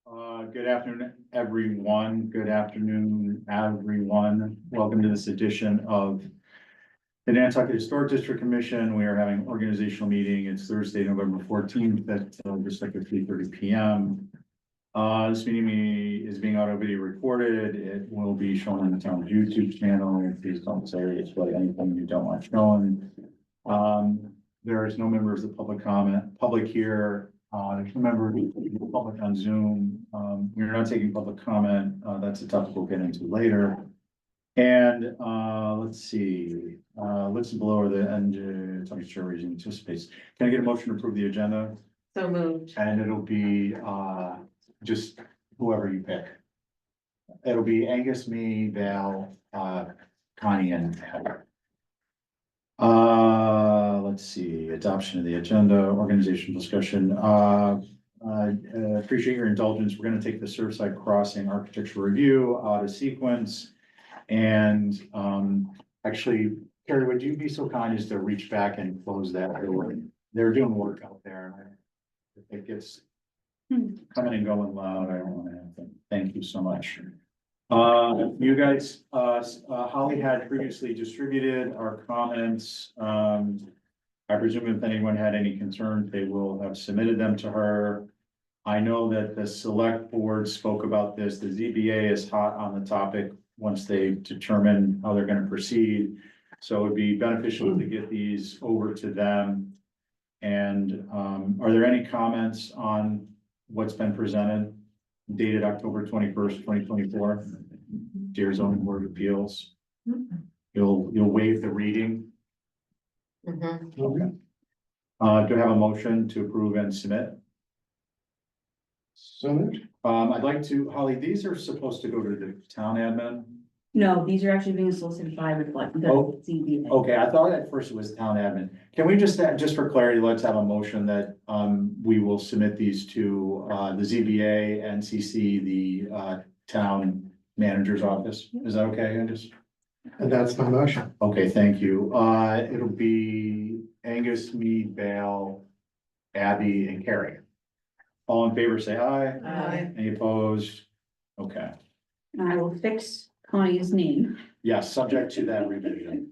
Good afternoon, everyone. Good afternoon, everyone. Welcome to this edition of the Nantucket Historic District Commission. We are having an organizational meeting. It's Thursday, November 14th at just like at 3:30 p.m. This meeting is being audio video recorded. It will be shown on the town's YouTube channel. Please don't say it's really anything you don't want shown. There is no members of the public here. There's no member of the public on Zoom. We're not taking public comment. That's a topic we'll get into later. And let's see, listed below are the and talking sure reason anticipates. Can I get a motion to approve the agenda? So moved. And it'll be just whoever you pick. It'll be Angus, me, Val, Connie, and Heather. Let's see, adoption of the agenda, organizational discussion. Appreciate your indulgence. We're gonna take the Surfside Crossing architectural review out of sequence. And actually, Carrie, would you be so kind as to reach back and close that door? They're doing work out there. If it gets coming and going loud, I don't want to have them. Thank you so much. You guys, Holly had previously distributed our comments. I presume if anyone had any concerns, they will have submitted them to her. I know that the select board spoke about this. The ZBA is hot on the topic once they determine how they're going to proceed. So it would be beneficial to get these over to them. And are there any comments on what's been presented, dated October 21st, 2024? Dear Zoning Board of Appeals, you'll waive the reading. Mm-hmm. Okay. Do I have a motion to approve and submit? So, I'd like to, Holly, these are supposed to go to the town admin. No, these are actually being solicited by the Oh, ZBA. Okay, I thought at first it was town admin. Can we just for clarity, let's have a motion that we will submit these to the ZBA and CC the town manager's office. Is that okay? and that's my motion. Okay, thank you. It'll be Angus, me, Val, Abby, and Carrie. All in favor, say aye. Aye. Any opposed? Okay. And I will fix Connie's name. Yes, subject to that revision.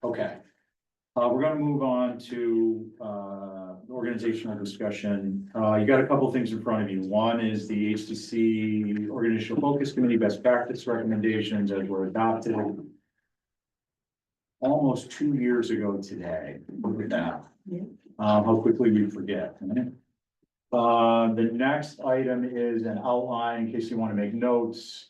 Okay. We're gonna move on to organizational discussion. You got a couple things in front of you. One is the HTC Organizational Focus Committee best practice recommendations as were adopted almost 2 years ago today. Look at that. Yeah. How quickly we forget. Right? The next item is an outline in case you want to make notes.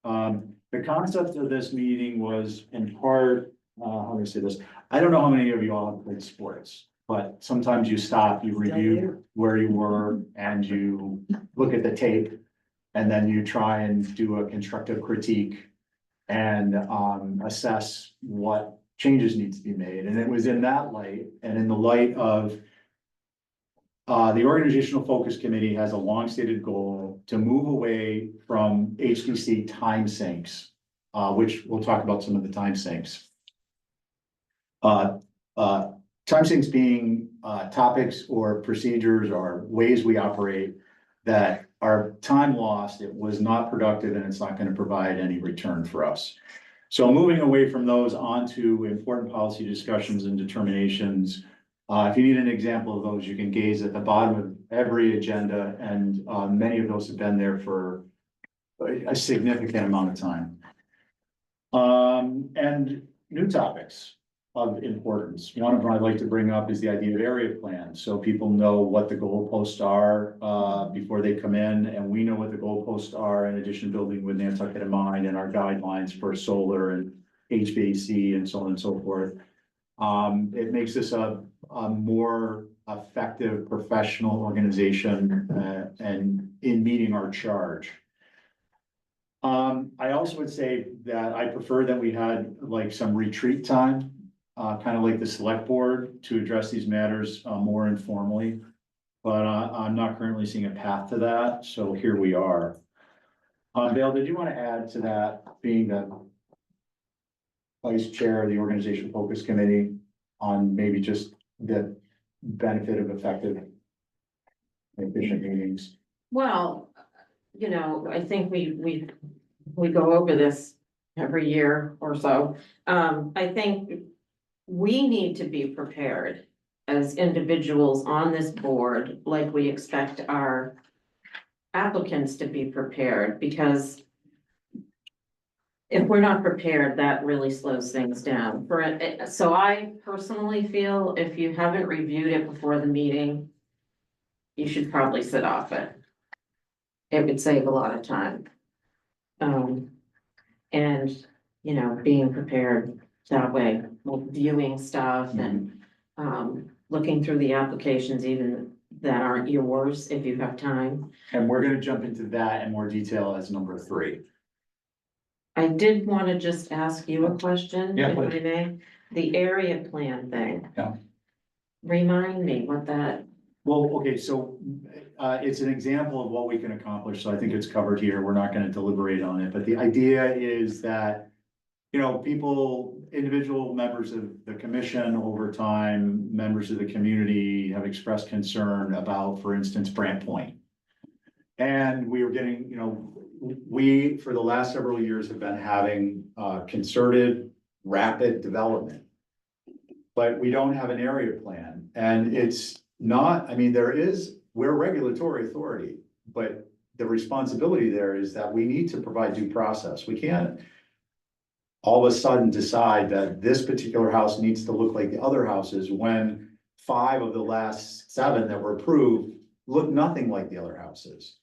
The concept of this meeting was in part, how do I say this? I don't know how many of you all have played sports, but sometimes you stop, you review where you were and you look at the tape. And then you try and do a constructive critique and assess what changes need to be made. And it was in that light and in the light of the Organizational Focus Committee has a long-stated goal to move away from HDC time sinks, which we'll talk about some of the time sinks. Time sinks being topics or procedures or ways we operate that are time lost, it was not productive, and it's not going to provide any return for us. So moving away from those onto important policy discussions and determinations. If you need an example of those, you can gaze at the bottom of every agenda, and many of those have been there for a significant amount of time. And new topics of importance. One of them I'd like to bring up is the idea of area plans, so people know what the goalposts are before they come in, and we know what the goalposts are in addition to building with Nantucket in mind and our guidelines for solar and HVAC and so on and so forth. It makes us a more effective professional organization and in meeting our charge. I also would say that I prefer that we had like some retreat time, kind of like the select board to address these matters more informally. But I'm not currently seeing a path to that, so here we are. Dale, did you want to add to that, being the vice chair of the Organizational Focus Committee, on maybe just the benefit of effective and efficient meetings? Well, I think we go over this every year or so. I think we need to be prepared as individuals on this board, like we expect our applicants to be prepared, because if we're not prepared, that really slows things down. So I personally feel if you haven't reviewed it before the meeting, you should probably sit off it. It would save a lot of time. And, being prepared that way, viewing stuff and, looking through the applications even that aren't yours, if you have time. And we're gonna jump into that in more detail as number 3. I did want to just ask you a question, Yeah, if I please. may, the area plan thing. Yeah. Remind me what that, Well, okay, so it's an example of what we can accomplish, so I think it's covered here, we're not gonna deliberate on it, but the idea is that. People, individual members of the commission over time, members of the community have expressed concern about, for instance, Brant Point. And we were getting, we, for the last several years, have been having concerted, rapid development. But we don't have an area plan, and it's not, we're regulatory authority, but the responsibility there is that we need to provide due process. We can't all of a sudden decide that this particular house needs to look like the other houses when 5 of the last 7 that were approved look nothing like the other houses.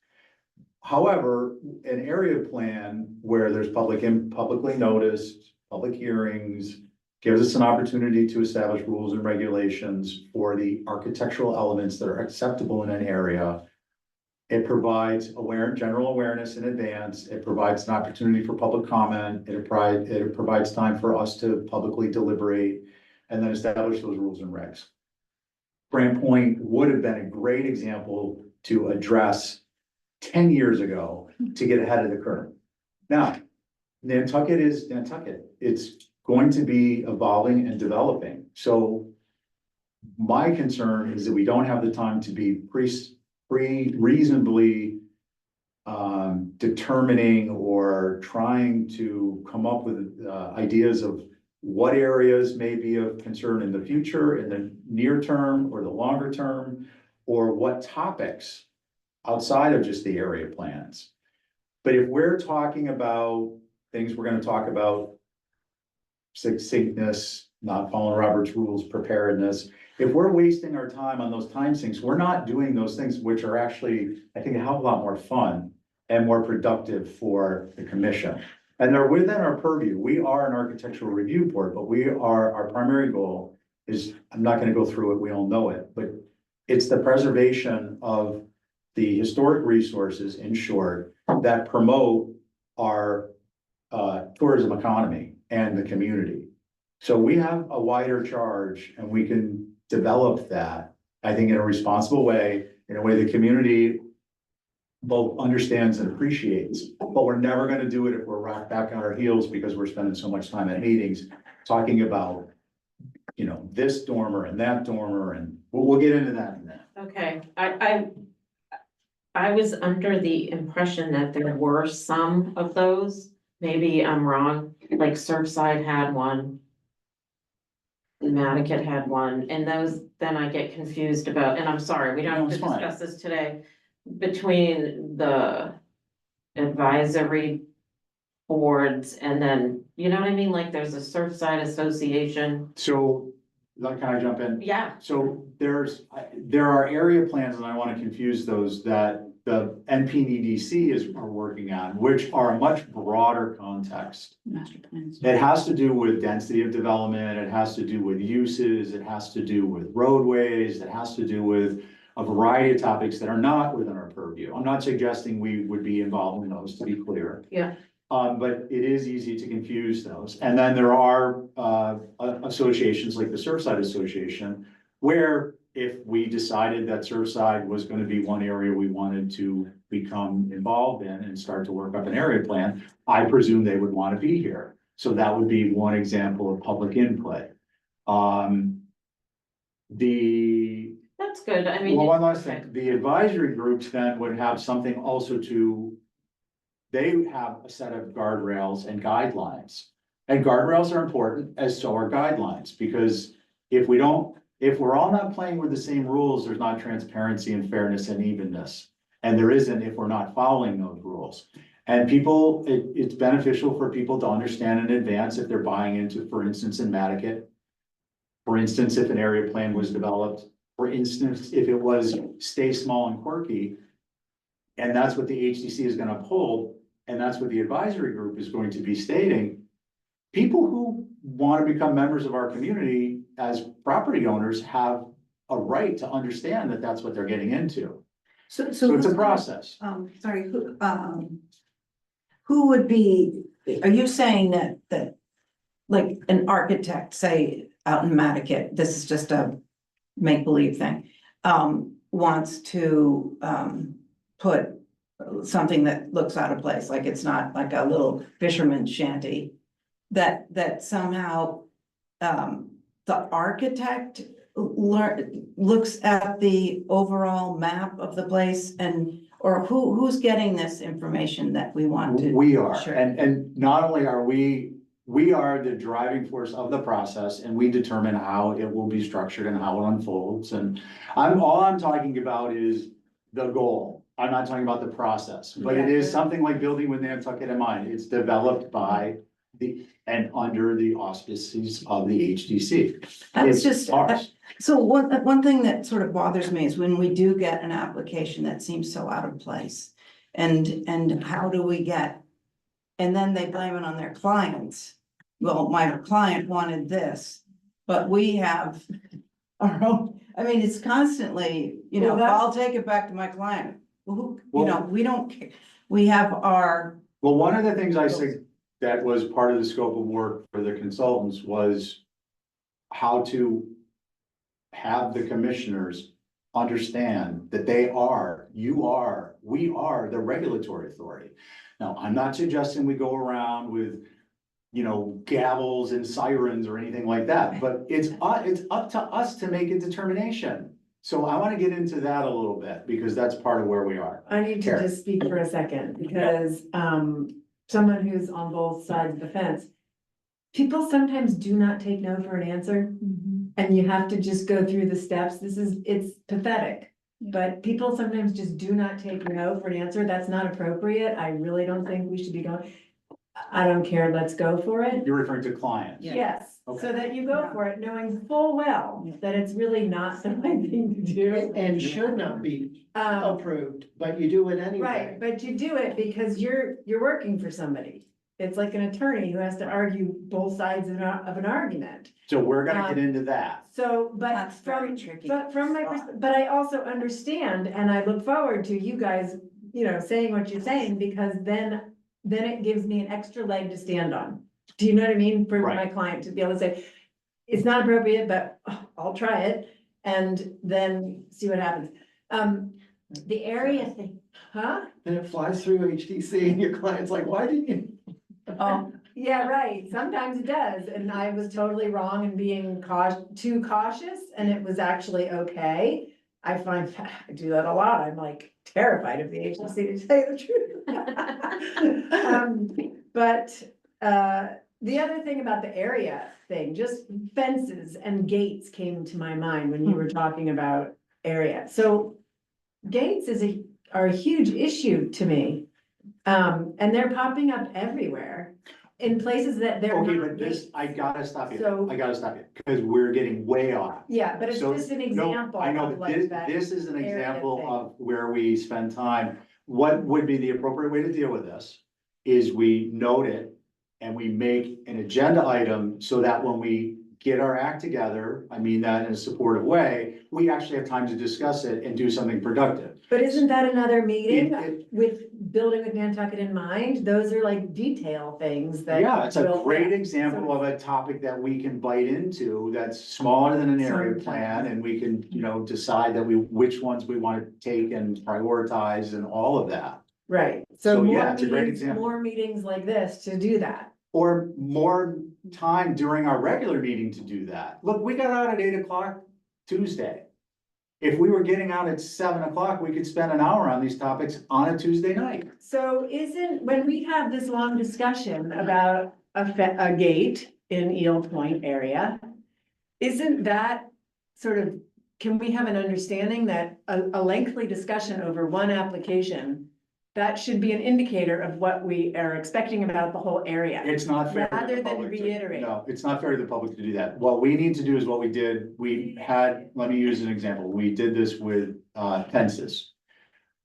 However, an area plan where there's publicly noticed, public hearings, gives us an opportunity to establish rules and regulations for the architectural elements that are acceptable in an area. It provides general awareness in advance. It provides an opportunity for public comment. It provides time for us to publicly deliberate and then establish those rules and regs. Brant Point would have been a great example to address 10 years ago to get ahead of the curve. Now, Nantucket is Nantucket. It's going to be evolving and developing. So my concern is that we don't have the time to be reasonably determining or trying to come up with ideas of what areas may be of concern in the future, in the near term or the longer term, or what topics outside of just the area plans. But if we're talking about things we're going to talk about, succinctness, not following Robert's rules, preparedness, if we're wasting our time on those time sinks, we're not doing those things which are actually, I think, a hell of a lot more fun and more productive for the commission. And they're within our purview. We are an architectural review board, but our primary goal is, I'm not gonna go through it, we all know it, but it's the preservation of the historic resources, in short, that promote our tourism economy and the community. So we have a wider charge and we can develop that, I think, in a responsible way, in a way the community both understands and appreciates. But we're never gonna do it if we're rocked back on our heels because we're spending so much time at meetings talking about, this dormer and that dormer, and we'll get into that in a minute. okay, I was under the impression that there were some of those, maybe I'm wrong, like Surfside had one. Matticat had one, and those, then I get confused about, and I'm sorry, we don't No, have to it's fine. discuss this today. Between the advisory boards and then, you know what I mean, like there's a Surfside Association. So, can I jump in? Yeah, So there are area plans, and I want to confuse those, that the NPDDC are working on, which are a much broader context. Master plans. It has to do with density of development, it has to do with uses, it has to do with roadways, it has to do with a variety of topics that are not within our purview. I'm not suggesting we would be involved in those, to be clear. yeah, But it is easy to confuse those. And then there are associations like the Surfside Association, where if we decided that Surfside was going to be one area we wanted to become involved in and start to work up an area plan, I presume they would want to be here. So that would be one example of public input. That's good, I mean. Well, one last thing, the advisory groups then would have something also they have a set of guardrails and guidelines. And guardrails are important, as so are guidelines, because if we're all not playing with the same rules, there's not transparency and fairness and evenness. And there isn't if we're not following those rules. And it's beneficial for people to understand in advance if they're buying into, for instance, in Mattakit. For instance, if an area plan was developed, for instance, if it was stay small and quirky. And that's what the HDC is gonna uphold, and that's what the advisory group is going to be stating. People who want to become members of our community as property owners have a right to understand that that's what they're getting into. So So it's a who's- process. Sorry, who would be, are you saying that, like, an architect, say, out in Mattakit, this is just a make-believe thing, wants to, put something that looks out of place, like it's not like a little fisherman's shanty, that somehow, the architect looks at the overall map of the place or who's getting this information that we want to? We are, Sure. and not only are we are the driving force of the process, and we determine how it will be structured and how it unfolds, and all I'm talking about is the goal. I'm not talking about the process, but it is something like building with Nantucket in mind. It's developed by and under the auspices of the HDC. That's It's just, ours. so one thing that sort of bothers me is when we do get an application that seems so out of place. And how do we get, and then they blame it on their clients. Well, my client wanted this, but we have our own, I mean, it's constantly, Well, that's- I'll take it back to my client. Well, we don't, we have our, Well, one of the things I said that was part of the scope of work for the consultants was how to have the commissioners understand that we are the regulatory authority. Now, I'm not suggesting we go around with, gavels and sirens or anything like that, but it's up to us to make a determination. So I want to get into that a little bit because that's part of where we are. I need to Sure. just speak for a second, because, someone who's on both sides of the fence. People sometimes do not take no for an answer, and you have to just go through the steps. It's pathetic. But people sometimes just do not take no for an answer. That's not appropriate. I really don't think we should be going. I don't care, let's go for it. You're referring to clients. Yeah. Yes, Okay. so that you go for it, knowing full well that it's really not the right thing to do. And should not be approved, but you do it anyway. Right, but you do it because you're working for somebody. It's like an attorney who has to argue both sides of an argument. So we're gonna get into that. So, but That's very from, tricky. but from my, but I also understand, and I look forward to you guys, saying what you're saying, because then it gives me an extra leg to stand on. Do you know what I mean? For my Right. client to be able to say, it's not appropriate, but I'll try it, and then see what happens. The area thing, huh? And it flies through HDC and your client's like, why didn't you? oh, Yeah, right. Sometimes it does. And I was totally wrong in being too cautious, and it was actually okay. I find I do that a lot. I'm like terrified of the agency, to tell you the truth. But the other thing about the area thing, just fences and gates came to my mind when you were talking about area. So gates are a huge issue to me. And they're popping up everywhere in places that they're Okay, not. but this, I gotta stop you. So- I gotta stop you, because we're getting way off. Yeah, but it's So, just an no, example I know, of but like that. this is an area example thing. of where we spend time. What would be the appropriate way to deal with this? Is we note it and we make an agenda item so that when we get our act together, I mean that in a supportive way, we actually have time to discuss it and do something productive. But isn't that another meeting It- with building with Nantucket in mind? Those are like detail things that. Yeah, it's a will- great yeah. example of a topic that we can bite into that's smaller than an area plan, and we can, decide that which ones we want to take and prioritize and all of that. Right, So, so yeah, more it's a great meetings, example. more meetings like this to do that. Or more time during our regular meeting to do that. Look, we got out at 8 o'clock Tuesday. if we were getting out at 7 o'clock, we could spend an hour on these topics on a Tuesday night. So when we have this long discussion about a gate in Eel Point area, isn't that sort of, can we have an understanding that a lengthy discussion over one application, that should be an indicator of what we are expecting about the whole area? It's not fair. to the Rather than public to- reiterate. No, it's not fair to the public to do that. What we need to do is what we did, we had, let me use an example. We did this with fences.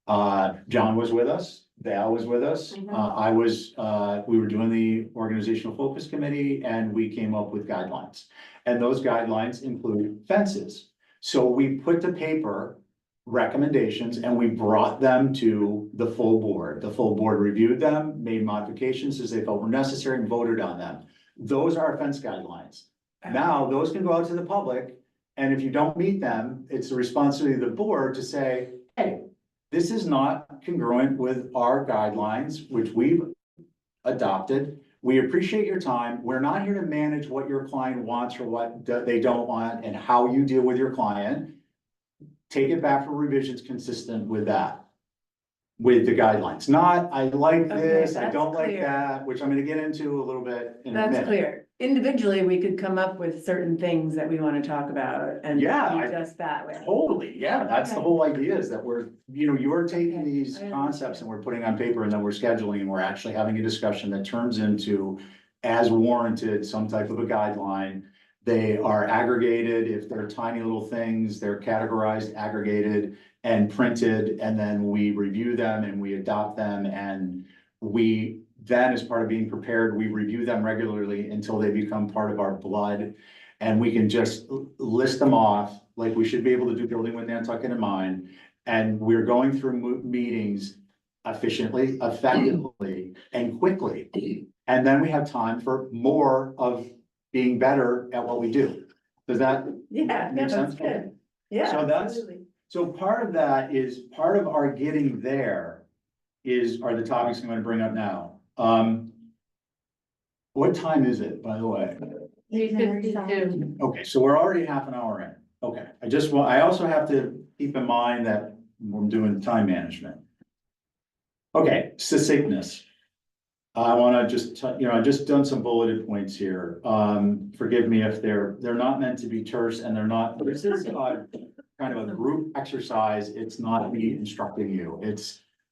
John was with us, Val was with us, we were doing the organizational focus committee and we came up with guidelines. And those guidelines include fences. So we put to paper recommendations and we brought them to the full board. The full board reviewed them, made modifications as they felt were necessary and voted on them. Those are our fence guidelines. Now, those can go out to the public, and if you don't meet them, it's the responsibility of the board to say, hey, this is not congruent with our guidelines, which we've adopted. We appreciate your time. We're not here to manage what your client wants or what they don't want and how you deal with your client. Take it back for revisions consistent with that, with the guidelines. Not, I like this, I that's don't like clear. that, which I'm gonna get into a little bit in a That's minute. clear. Individually, we could come up with certain things that we want to talk about and Yeah, be just that way. Totally, yeah, that's the Okay. whole idea is that we're, you're taking Okay, these I concepts understand. and we're putting on paper and then we're scheduling and we're actually having a discussion that turns into, as warranted, some type of a guideline. They are aggregated, if they're tiny little things, they're categorized, aggregated and printed, and then we review them and we adopt them. And we then, as part of being prepared, we review them regularly until they become part of our blood. And we can just list them off, like we should be able to do building with Nantucket in mind. And we're going through meetings efficiently, effectively, and quickly. And then we have time for more of being better at what we do. Does that? Yeah, Make that's sense? good. Yeah. So that's- absolutely. So part of that is, part of our getting there are the topics I'm gonna bring up now. What time is it, by the way? 3:52. Okay, so we're already half an hour in. Okay, I also have to keep in mind that we're doing time management. Okay, succinctness. I wanna just, I've just done some bulleted points here. Forgive me if they're not meant to be terse and they're not, this is kind of a group exercise. It's not me instructing you.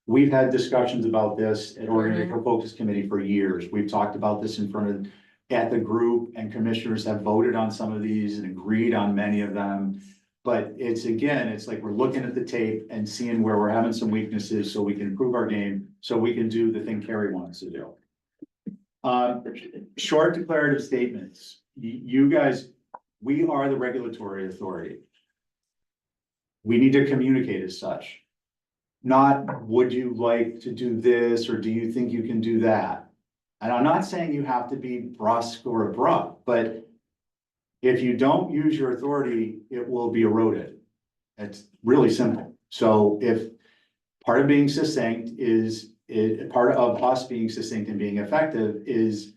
We've had discussions about this at Organizational Focus Committee for years. We've talked about this at the group, and commissioners have voted on some of these and agreed on many of them. But it's like we're looking at the tape and seeing where we're having some weaknesses so we can improve our game, so we can do the thing Carrie wants to do. Short declarative statements. You guys, we are the regulatory authority. We need to communicate as such. Not, would you like to do this, or do you think you can do that? And I'm not saying you have to be brusque or abrupt, but if you don't use your authority, it will be eroded. It's really simple. So if part of being succinct part of us being succinct and being effective is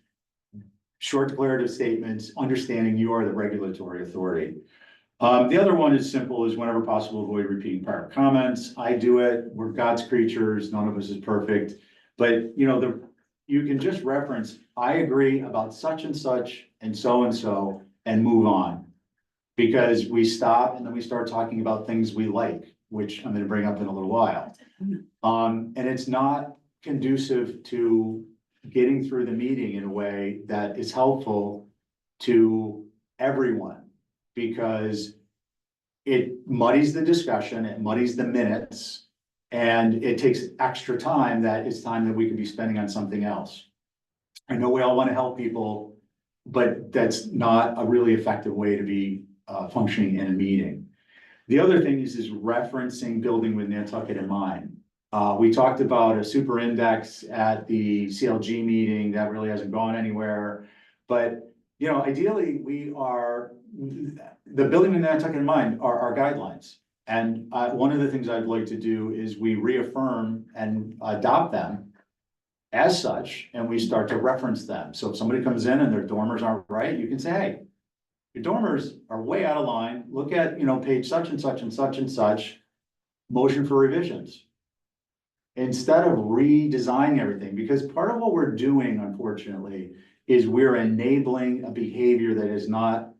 short declarative statements, understanding you are the regulatory authority. The other one is simple, is whenever possible, avoid repeating prior comments. I do it. We're God's creatures. None of us is perfect. But you can just reference, I agree about such and such and so, and move on. Because we stop and then we start talking about things we like, which I'm gonna bring up in a little while. And it's not conducive to getting through the meeting in a way that is helpful to everyone. Because it muddies the discussion, it muddies the minutes, and it takes extra time that is time that we could be spending on something else. I know we all want to help people, but that's not a really effective way to be functioning in a meeting. The other thing is referencing building with Nantucket in mind. We talked about a super index at the CLG meeting that really hasn't gone anywhere, but ideally the building with Nantucket in mind are our guidelines. And one of the things I'd like to do is we reaffirm and adopt them as such, and we start to reference them. So if somebody comes in and their dormers aren't right, you can say, hey, your dormers are way out of line. look at, page such and such and such and such, motion for revisions. Instead of redesigning everything, because part of what we're doing, unfortunately, is we're enabling a behavior that is not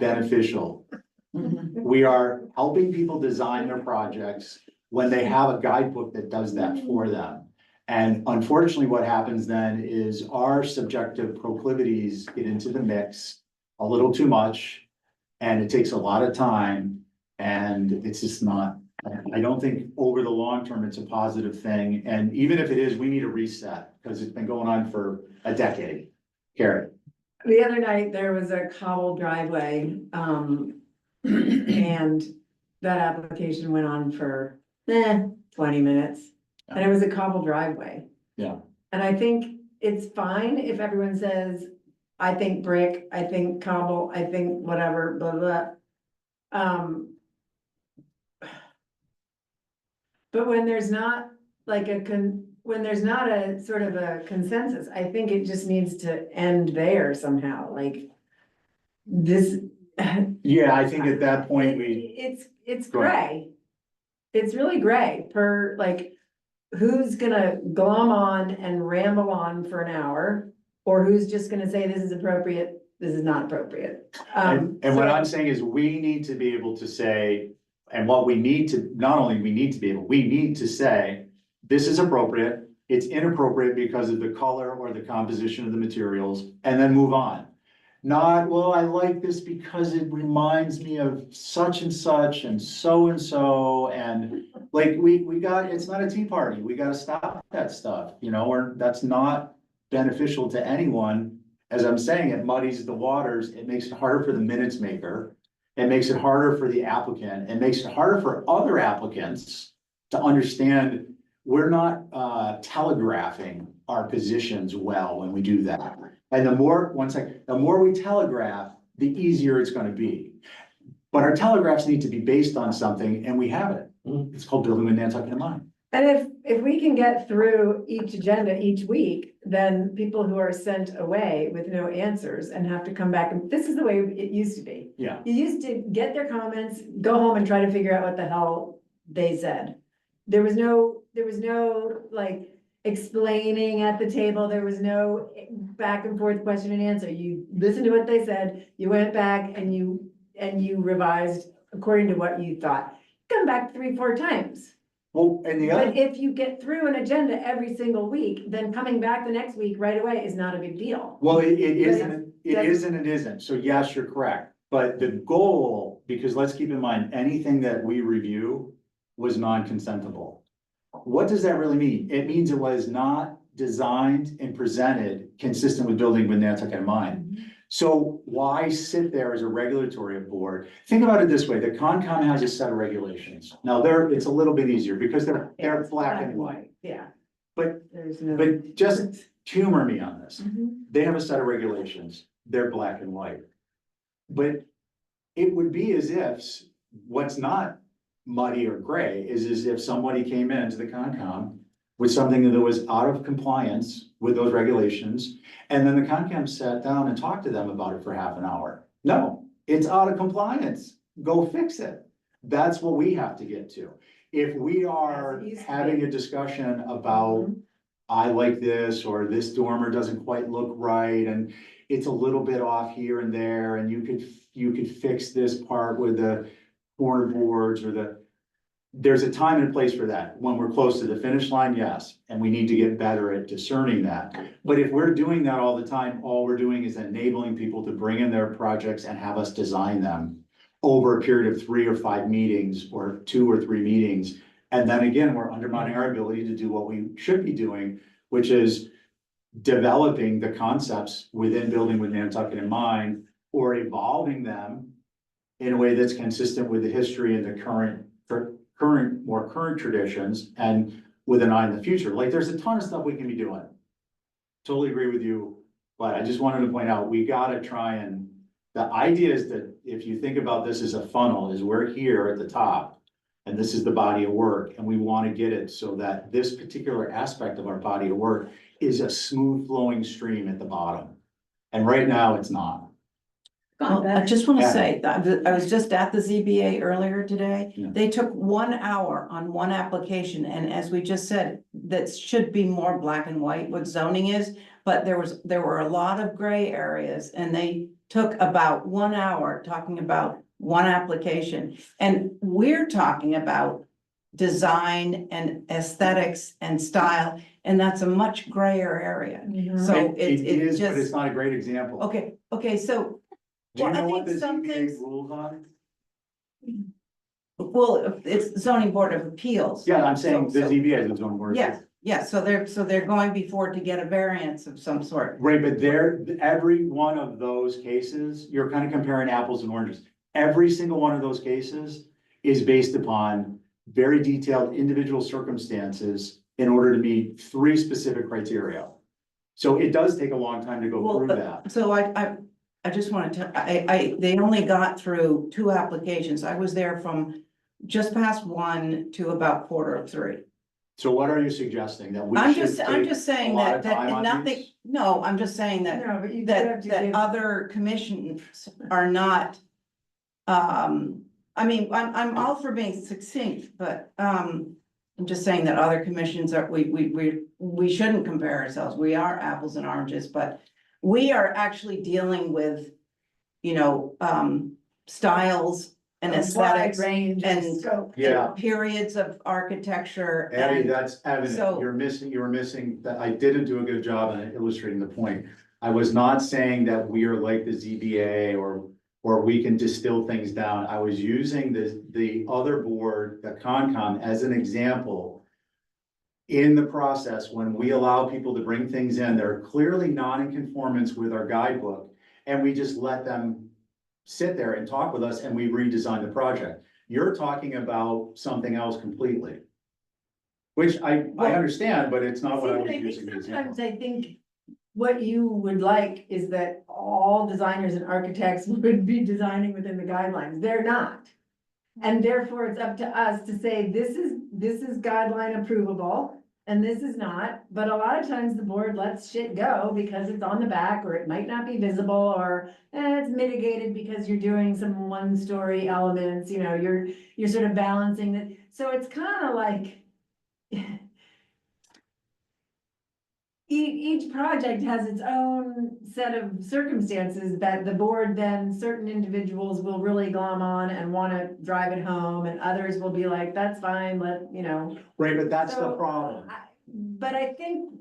beneficial. We are helping people design their projects when they have a guidebook that does that for them. And unfortunately, what happens then is our subjective proclivities get into the mix a little too much. And it takes a lot of time, and it's just not, I don't think over the long term, it's a positive thing. And even if it is, we need a reset, because it's been going on for a decade. Carrie. The other night, there was a cobble driveway, and that application went on for, 20 minutes. And it was a cobble driveway. Yeah. And I think it's fine if everyone says, I think brick, I think cobble, I think whatever, blah, blah. But when there's not like when there's not a sort of a consensus, I think it just needs to end there somehow, like this. Yeah, I think at that point, It's Go ahead. gray. It's really gray per, like, who's gonna glom on and ramble on for an hour? Or who's just gonna say this is appropriate, this is not appropriate. and what So- I'm saying is we need to be able to say, and what we need to, not only we need to be able, we need to say, this is appropriate, it's inappropriate because of the color or the composition of the materials, and then move on. Not, well, I like this because it reminds me of such and such and so, and like, we got, it's not a tea party, we gotta stop that stuff, or that's not beneficial to anyone. As I'm saying, it muddies the waters, it makes it harder for the minutes maker. It makes it harder for the applicant, it makes it harder for other applicants to understand we're not telegraphing our positions well when we do that. And the more we telegraph, the easier it's gonna be. But our telegraphs need to be based on something, and we have it. It's called building with Nantucket in mind. And if we can get through each agenda each week, then people who are sent away with no answers and have to come back, and this is the way it used to be. Yeah. You used to get their comments, go home and try to figure out what the hell they said. There was no like explaining at the table, there was no back and forth question and answer. You listened to what they said, you went back and you revised according to what you thought. Come back 3-4 times. Well, and the other. But if you get through an agenda every single week, then coming back the next week right away is not a big deal. Well, it isn't, it That's- is and it isn't, so yes, you're correct, but the goal, because let's keep in mind, anything that we review was non-consentable. What does that really mean? It means it was not designed and presented consistent with building with Nantucket in mind. So why sit there as a regulatory board? Think about it this way, the Concom has a set of regulations. Now, it's a little bit easier because they're black and white. Yeah. But- There's no. but just humor me on this. Mhm. They have a set of regulations, they're black and white. But it would be as if what's not muddy or gray is as if somebody came into the Concom with something that was out of compliance with those regulations, and then the Concom sat down and talked to them about it for half an hour. No, it's out of compliance, go fix it. That's what we have to get to. If we are As it used to having be. a discussion about I like this, or this dormer doesn't quite look right, and it's a little bit off here and there, and you could fix this part with the corner boards or there's a time and place for that. When we're close to the finish line, yes, and we need to get better at discerning that. But if we're doing that all the time, all we're doing is enabling people to bring in their projects and have us design them over a period of 3 or 5 meetings, or 2 or 3 meetings. And then again, we're undermining our ability to do what we should be doing, which is developing the concepts within building with Nantucket in mind, or evolving them in a way that's consistent with the history and the more current traditions, and with an eye in the future. Like, there's a ton of stuff we can be doing. Totally agree with you, but I just wanted to point out, we gotta try and, the idea is that if you think about this as a funnel, is we're here at the top, and this is the body of work, and we wanna get it so that this particular aspect of our body of work is a smooth flowing stream at the bottom. And right now, it's not. Gone I better. just wanna Yeah. say, that I was just at the ZBA earlier today. Yeah. They took 1 hour on one application, and as we just said, that should be more black and white what zoning is. But there were a lot of gray areas, and they took about 1 hour talking about one application. And we're talking about design and aesthetics and style, and that's a much grayer area. So It it is, but it's just, not a great example. okay, so, Do you well, I know what think the some ZBA things- rules on? well, it's zoning board of appeals. Yeah, I'm saying the So- ZBA is its own word. Yes, so they're going before to get a variance of some sort. Right, but every one of those cases, you're kind of comparing apples and oranges. Every single one of those cases is based upon very detailed individual circumstances in order to meet 3 specific criteria. So it does take a long time to go Well, through that. So I just wanted to, they only got through 2 applications. I was there from just past 1 to about 2:45. So what are you suggesting? That we I'm should take just saying a lot that, of time on nothing, these? no, I'm just saying that, No, but you do have to that give. other commissions are not. I mean, I'm all for being succinct, but, I'm just saying that other commissions are, we shouldn't compare ourselves. We are apples and oranges, but we are actually dealing with, you know, styles and a wide aesthetics range of and- scope. Yeah. periods of architecture. Abby, and- that's evident. so- You were missing, that I didn't do a good job in illustrating the point. I was not saying that we are like the ZBA or we can distill things down. I was using the other board, the Concom, as an example. In the process, when we allow people to bring things in, they're clearly not in conformance with our guidebook. And we just let them sit there and talk with us and we redesign the project. You're talking about something else completely. Which I Well- understand, but it's not what I See, was but I using think as an sometimes example. I think what you would like is that all designers and architects would be designing within the guidelines. They're not. And therefore, it's up to us to say, this is guideline approvable and this is not. But a lot of times the board lets shit go because it's on the back or it might not be visible or it's mitigated because you're doing some 1-story elements, you know, you're sort of balancing it. So it's kind of like each project has its own set of circumstances that the board, then certain individuals will really glom on and wanna drive it home, and others will be like, that's fine, you know. Right, but that's the So, problem. But I think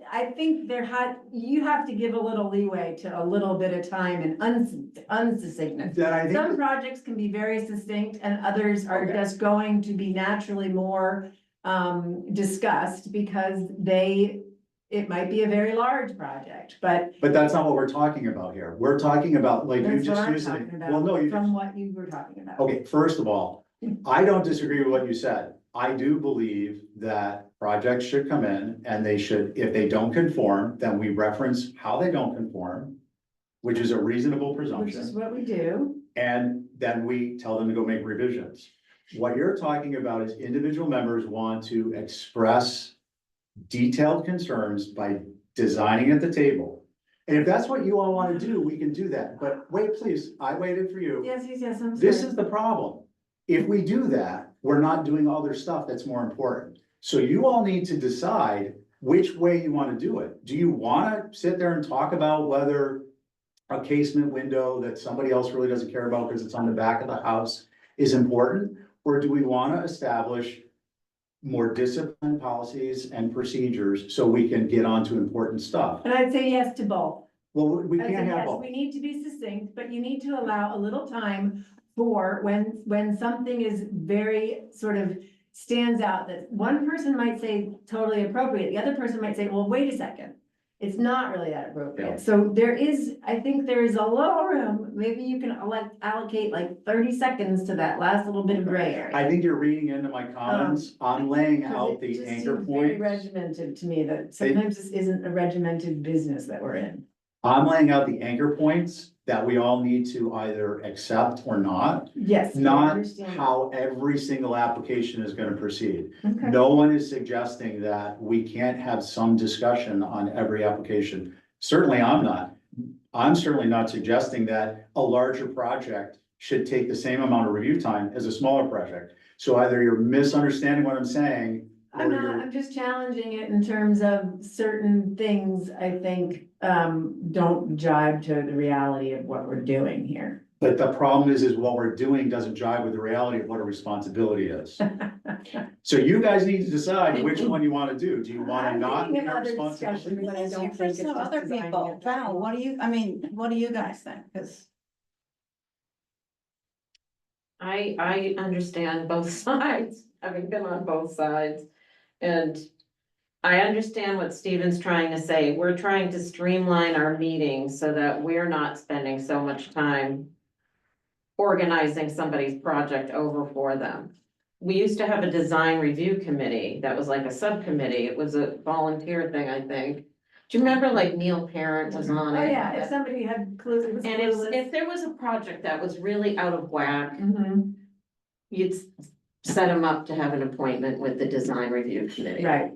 you have to give a little leeway to a little bit of time and unsuccinctness. That I Some think, projects can be very succinct and others are Okay. just going to be naturally more discussed because it might be a very large project, but but that's not what we're talking about here. We're talking about, like, you that's what just I'm used talking it. Well, no, about, you from just, what you were talking about. okay, first of all, I don't disagree with what you said. I do believe that projects should come in and they should, if they don't conform, then we reference how they don't conform, which is a reasonable Which is presumption, what we do. and then we tell them to go make revisions. What you're talking about is individual members want to express detailed concerns by designing at the table. And if that's what you all want to do, we can do that. But wait, please, I waited for you. Yes, I'm This sorry. is the problem. If we do that, we're not doing other stuff that's more important. So you all need to decide which way you want to do it. Do you want to sit there and talk about whether a casement window that somebody else really doesn't care about because it's on the back of the house is important? Or do we want to establish more disciplined policies and procedures so we can get on to important stuff? And I'd say yes to both. Well, we I'd say can't have yes, both. we need to be succinct, but you need to allow a little time for when something is very sort of stands out, that one person might say totally appropriate, the other person might say, well, wait a second. It's not really that Yeah. appropriate. So I think there is a little room, maybe you can allocate like 30 seconds to that last little bit of gray area. I think you're reading into my comments. I'm laying out 'Cause it the just anchor seems very points. regimented to me that sometimes this isn't a regimented business that we're in. I'm laying out the anchor points that we all need to either accept or not, Yes. I not understand. how every single application is gonna proceed. Okay. No one is suggesting that we can't have some discussion on every application. Certainly I'm not. I'm certainly not suggesting that a larger project should take the same amount of review time as a smaller project. So either you're misunderstanding what I'm saying. I'm or not, you're- I'm just challenging it in terms of certain things, I think, don't jive to the reality of what we're doing here. But the problem is what we're doing doesn't jive with the reality of what a responsibility is. So you guys need to decide which one you wanna do. Do you wanna I'm not? thinking be of a other responsibility? discussions, but I Let's hear don't from think it's some just other designing people. it. Val, what do you guys think? Cause I understand both sides, having been on both sides. And I understand what Steven's trying to say. We're trying to streamline our meetings so that we're not spending so much time organizing somebody's project over for them. We used to have a design review committee that was like a subcommittee. It was a volunteer thing, I think. Do you remember like Neil Parent was on it? Oh, yeah, if somebody had clues, it was And clueless. if there was a project that was really out of whack, Mhm, you'd set them up to have an appointment with the design review committee. right,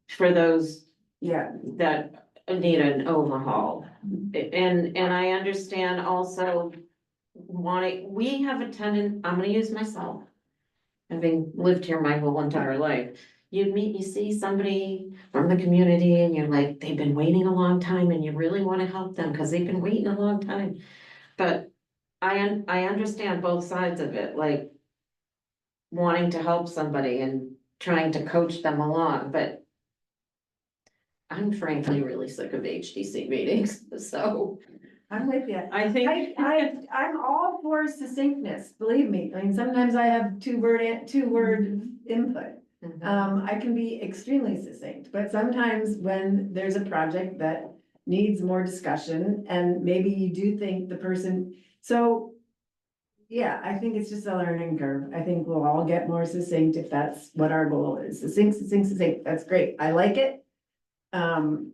For those yeah. that need an overhaul. And I understand also wanting, we have a tendency, I'm gonna use myself. Having lived here my whole entire life, you see somebody from the community and you're like, they've been waiting a long time and you really wanna help them because they've been waiting a long time. But I understand both sides of it, like wanting to help somebody and trying to coach them along, but I'm frankly really sick of HDC meetings, so I'm with you. I think. I'm all for succinctness, believe me. I mean, sometimes I have two-word input. I can be extremely succinct, but sometimes when there's a project that needs more discussion and maybe you do think the person, so. Yeah, I think it's just a learning curve. I think we'll all get more succinct if that's what our goal is. Succinct. That's great. I like it. I'm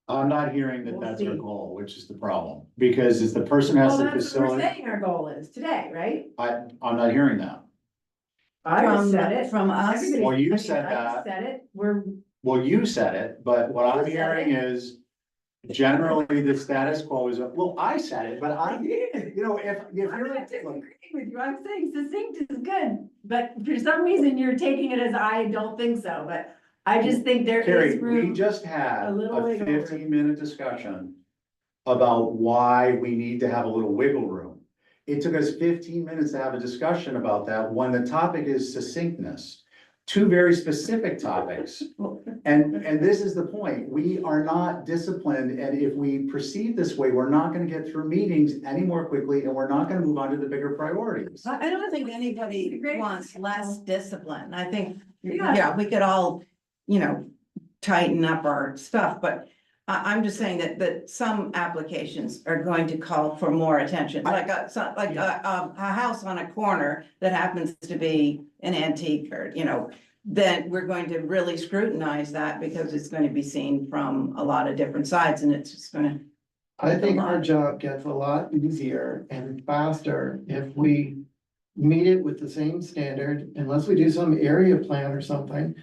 not hearing that We'll that's our see. goal, which is the problem, because if the person has Well, the that's what we're facility, saying our goal is today, right? I'm not hearing that. I just said it. from us, Everybody- Well, you I mean, said I just that. Said it, we're, Well, you said it, but what I'm You said hearing is generally the status quo is, well, I said it, but I, you know, if I'm you're. not disagreeing with you, I'm saying succinct is good, but for some reason you're taking it as I don't think so, but I just think there Carrie, is we room. just had a little a wiggle room. 15-minute discussion about why we need to have a little wiggle room. It took us 15 minutes to have a discussion about that when the topic is succinctness. Two very specific topics. And this is the point. We are not disciplined, and if we proceed this way, we're not gonna get through meetings any more quickly, and we're not gonna move on to the bigger priorities. I don't think anybody Great. wants less discipline. I think, Yeah. yeah, we could all, tighten up our stuff, but I'm just saying that some applications are going to call for more attention, like a house on a corner that happens to be an antique or, then we're going to really scrutinize that because it's going to be seen from a lot of different sides and it's just gonna. I think our lot. job gets a lot easier and faster if we meet it with the same standard, unless we do some area plan or something.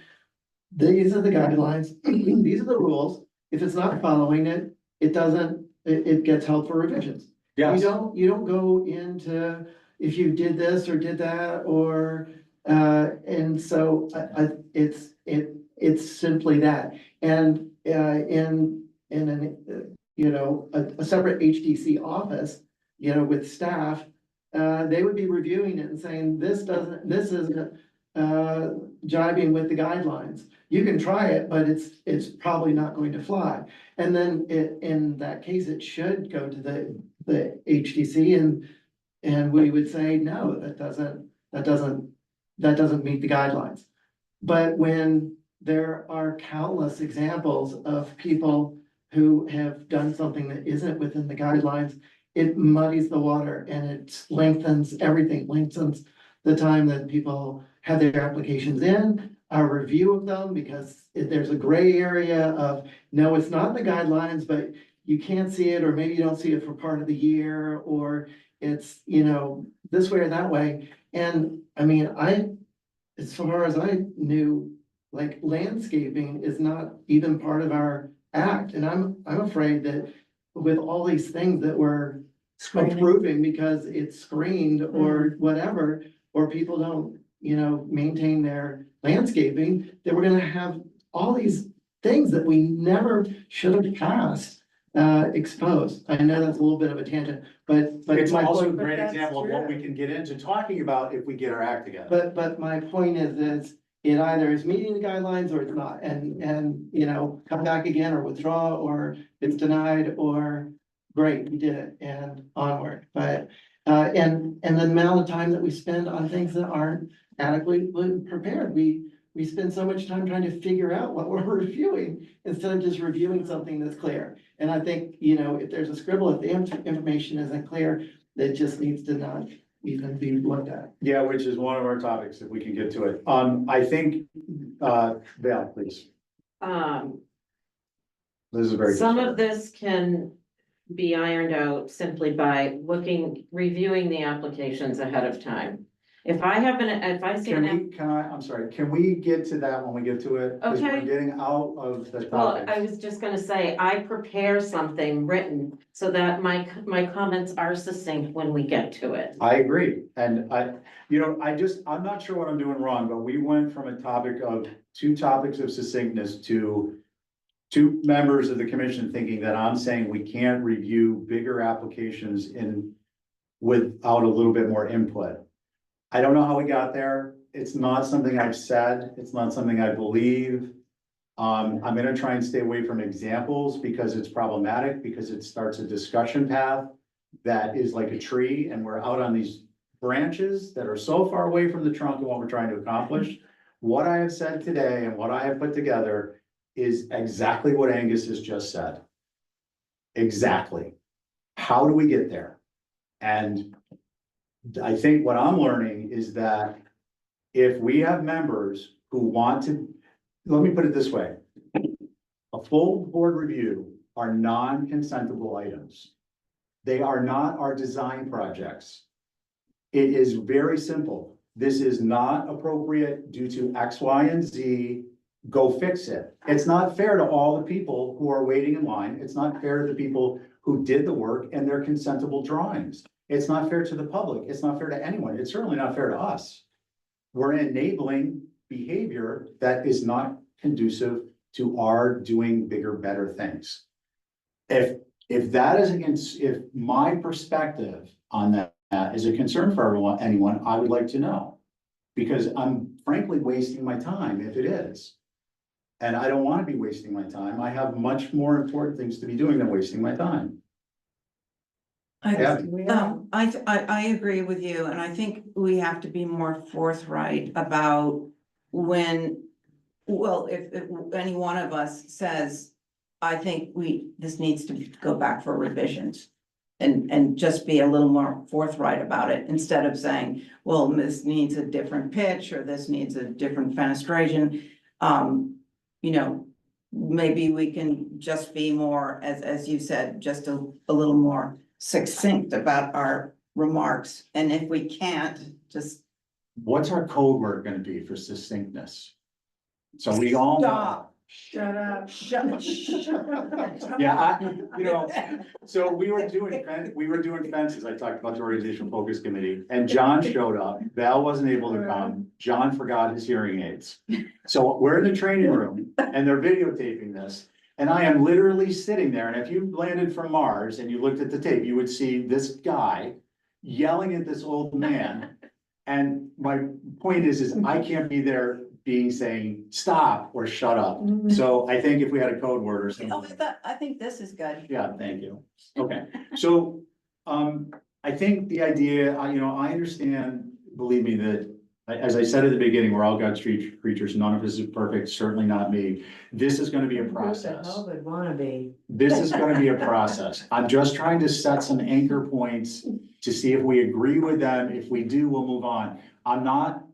These are the guidelines, these are the rules. If it's not following it, it gets held for revisions. Yes. You don't go into if you did this or did that, or, and so it's simply that. And, in a separate HDC office, with staff, they would be reviewing it and saying, this isn't jiving with the guidelines. You can try it, but it's probably not going to fly. And then in that case, it should go to the HDC and we would say, no, that doesn't meet the guidelines. But when there are countless examples of people who have done something that isn't within the guidelines, it muddies the water and it lengthens the time that people have their applications in, a review of them, because if there's a gray area of, no, it's not in the guidelines, but you can't see it, or maybe you don't see it for part of the year, or it's, this way or that way. And I mean, as far as I knew, like landscaping is not even part of our act. And I'm afraid that with all these things that we're Screening. approving because it's screened or whatever, or people don't, maintain their landscaping, that we're gonna have all these things that we never should have passed, exposed. I know that's a little bit of a tangent, but It's my also a point, great that's example of what true. we can get into talking about if we get our act together. but my point is it either is meeting the guidelines or it's not, and, come back again or withdraw, or it's denied, or great, we did it, and onward, but, and the amount of time that we spend on things that aren't adequately prepared, we spend so much time trying to figure out what we're reviewing instead of just reviewing something that's clear. And I think, if there's a scribble, if the information isn't clear, it just needs to not even be looked at. Yeah, which is one of our topics, if we can get to it. I think, Val, please, this is very. some of this can be ironed out simply by reviewing the applications ahead of time. If I see I'm sorry, can we get to that when we get to it? Because we're Okay. getting out of the well, I topic. was just gonna say, I prepare something written so that my comments are succinct when we get to it. I agree, and I'm not sure what I'm doing wrong, but we went from a topic of two topics of succinctness to two members of the commission thinking that I'm saying we can't review bigger applications without a little bit more input. I don't know how we got there. It's not something I've said. It's not something I believe. I'm gonna try and stay away from examples because it's problematic, because it starts a discussion path that is like a tree, and we're out on these branches that are so far away from the trunk and what we're trying to accomplish. What I have said today and what I have put together is exactly what Angus has just said. Exactly. How do we get there? And I think what I'm learning is that if we have members who want to, let me put it this way. A full board review are non-consentable items. They are not our design projects. It is very simple. This is not appropriate due to X, Y, and Z. Go fix it. It's not fair to all the people who are waiting in line. It's not fair to the people who did the work and their consentable drawings. It's not fair to the public. It's not fair to anyone. It's certainly not fair to us. We're enabling behavior that is not conducive to our doing bigger, better things. If that is if my perspective on that is a concern for anyone, I would like to know. Because I'm frankly wasting my time if it is. And I don't want to be wasting my time. I have much more important things to be doing than wasting my time. Yeah. I agree with you, and I think we have to be more forthright about when, well, if any one of us says, I think this needs to go back for revisions. And just be a little more forthright about it, instead of saying, well, this needs a different pitch, or this needs a different fenestration. Maybe we can just be more, as you said, just a little more succinct about our remarks, and if we can't, just What's our code word gonna be for succinctness? So we all know. stop. Shut up. Yeah, so we were doing fences. I talked about the organizational focus committee, and John showed up. Val wasn't able to come. John forgot his hearing aids. So we're in the training room and they're videotaping this. And I am literally sitting there, and if you landed from Mars and you looked at the tape, you would see this guy yelling at this old man. And my point is I can't be there saying, stop or shut up. So I think if we had a code word or something. I think this is good. Yeah, thank you. Okay, so, I think the idea, I understand, believe me, that, as I said at the beginning, we're all God's creatures, none of us is perfect, certainly not me. This is gonna be a Who the process. hell would wanna be? This is gonna be a process. I'm just trying to set some anchor points to see if we agree with them. If we do, we'll move on. I'm not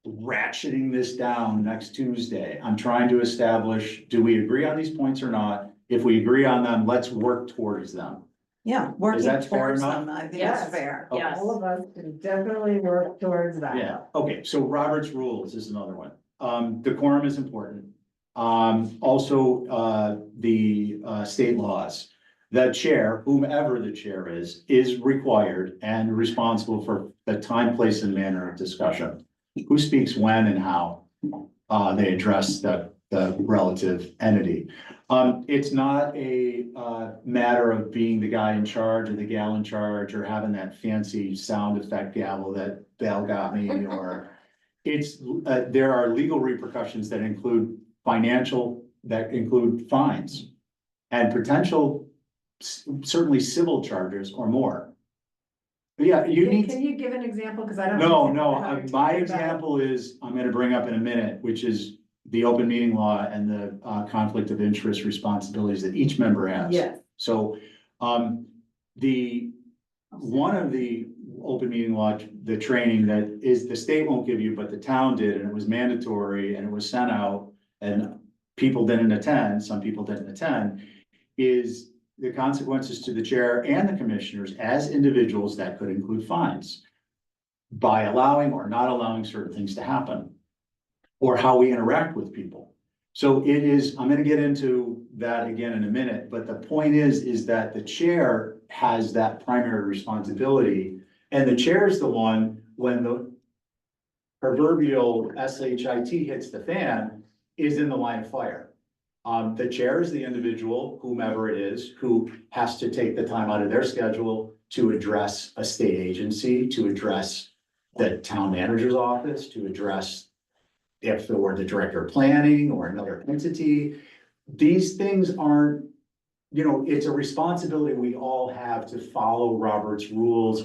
ratcheting this down next Tuesday. I'm trying to establish, do we agree on these points or not? If we agree on them, let's work towards them. Yeah, working that fair towards enough? them, I think Yes. it's fair. Yes. All of us can definitely work towards that. Yeah, okay, so Robert's rules is another one. Decorum is important. Also, the state laws. The chair, whomever the chair is required and responsible for the time, place, and manner of discussion. Who speaks when and how they address the relative entity. It's not a matter of being the guy in charge or the gal in charge or having that fancy sound effect gavel that Val got me, or it's, there are legal repercussions that include fines and potential, certainly civil charges or more. But yeah, you Can need. can you give an example? Cause I don't. No, understand no, how you're my talking about it. example is, I'm gonna bring up in a minute, which is the open meeting law and the conflict of interest responsibilities that each member has. Yes, So, one of the open meeting law, the training that is, the state won't give you, but the town did, and it was mandatory, and it was sent out, and people didn't attend, some people didn't attend, is the consequences to the chair and the commissioners as individuals that could include fines by allowing or not allowing certain things to happen, or how we interact with people. So it is, I'm gonna get into that again in a minute, but the point is that the chair has that primary responsibility. And the chair is the one, when the proverbial SHIT hits the fan, is in the line of fire. The chair is the individual, whomever it is, who has to take the time out of their schedule to address a state agency, to address the town manager's office, to address if it were the director of planning or another entity. These things aren't, it's a responsibility we all have to follow Robert's rules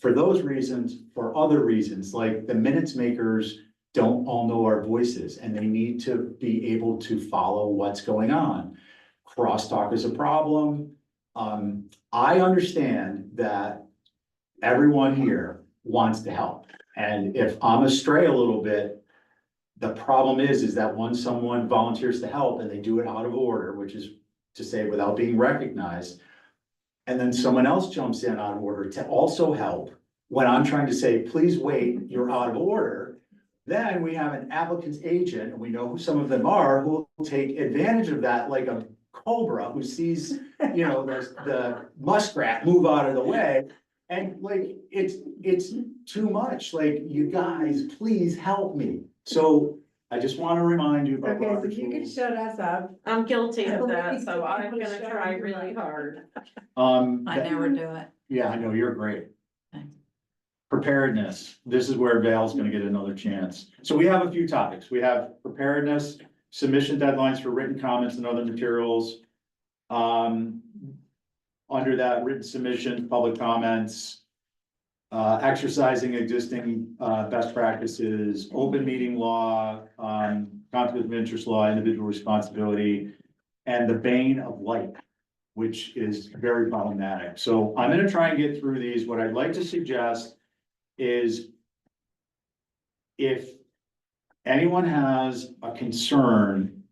for those reasons, for other reasons, like the minutes makers don't all know our voices and they need to be able to follow what's going on. Crosstalk is a problem. I understand that everyone here wants to help. And if I'm astray a little bit, the problem is that when someone volunteers to help and they do it out of order, which is to say without being recognized, and then someone else jumps in out of order to also help, when I'm trying to say, please wait, you're out of order, then we have an applicant's agent, and we know who some of them are, who will take advantage of that like a cobra who sees, the muskrat move out of the way. And like, it's too much, like, you guys, please help me. So I just want to remind you about. okay, so Robert's if you could rules. shut us up. I'm guilty of that, so I I'm gonna try really hard. I never do it. Yeah, I know, you're great. Thanks. Preparedness, this is where Val's gonna get another chance. So we have a few topics. We have preparedness, submission deadlines for written comments and other materials. Under that, written submission, public comments, exercising existing best practices, open meeting law, conflict of interest law, individual responsibility, and the bane of light, which is very problematic. So I'm gonna try and get through these. What I'd like to suggest is if anyone has a concern,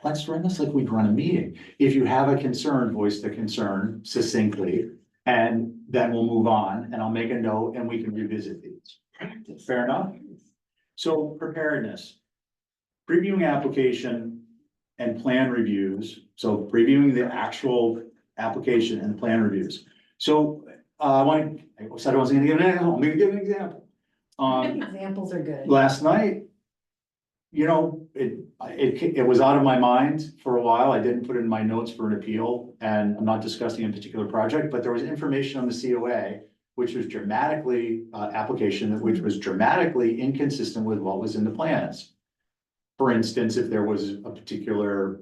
let's run this like we'd run a meeting. If you have a concern, voice the concern succinctly, and then we'll move on, and I'll make a note and we can revisit these. Fair enough? So preparedness, previewing application and plan reviews. So previewing the actual application and plan reviews. So I said I wasn't gonna give an example, I'm gonna give an example. Examples are good. Last night, it was out of my mind for a while. I didn't put it in my notes for an appeal, and I'm not discussing a particular project, but there was information on the COA, which was dramatically, which was dramatically inconsistent with what was in the plans. For instance, if there was a particular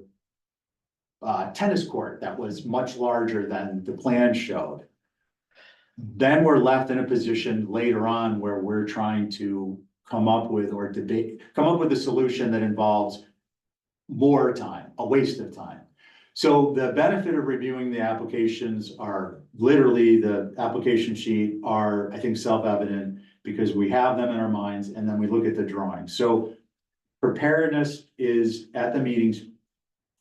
tennis court that was much larger than the plan showed, then we're left in a position later on where we're trying to come up with a solution that involves more time, a waste of time. So the benefit of reviewing the applications are literally the application sheet are, I think, self-evident because we have them in our minds and then we look at the drawings. So preparedness is at the meetings,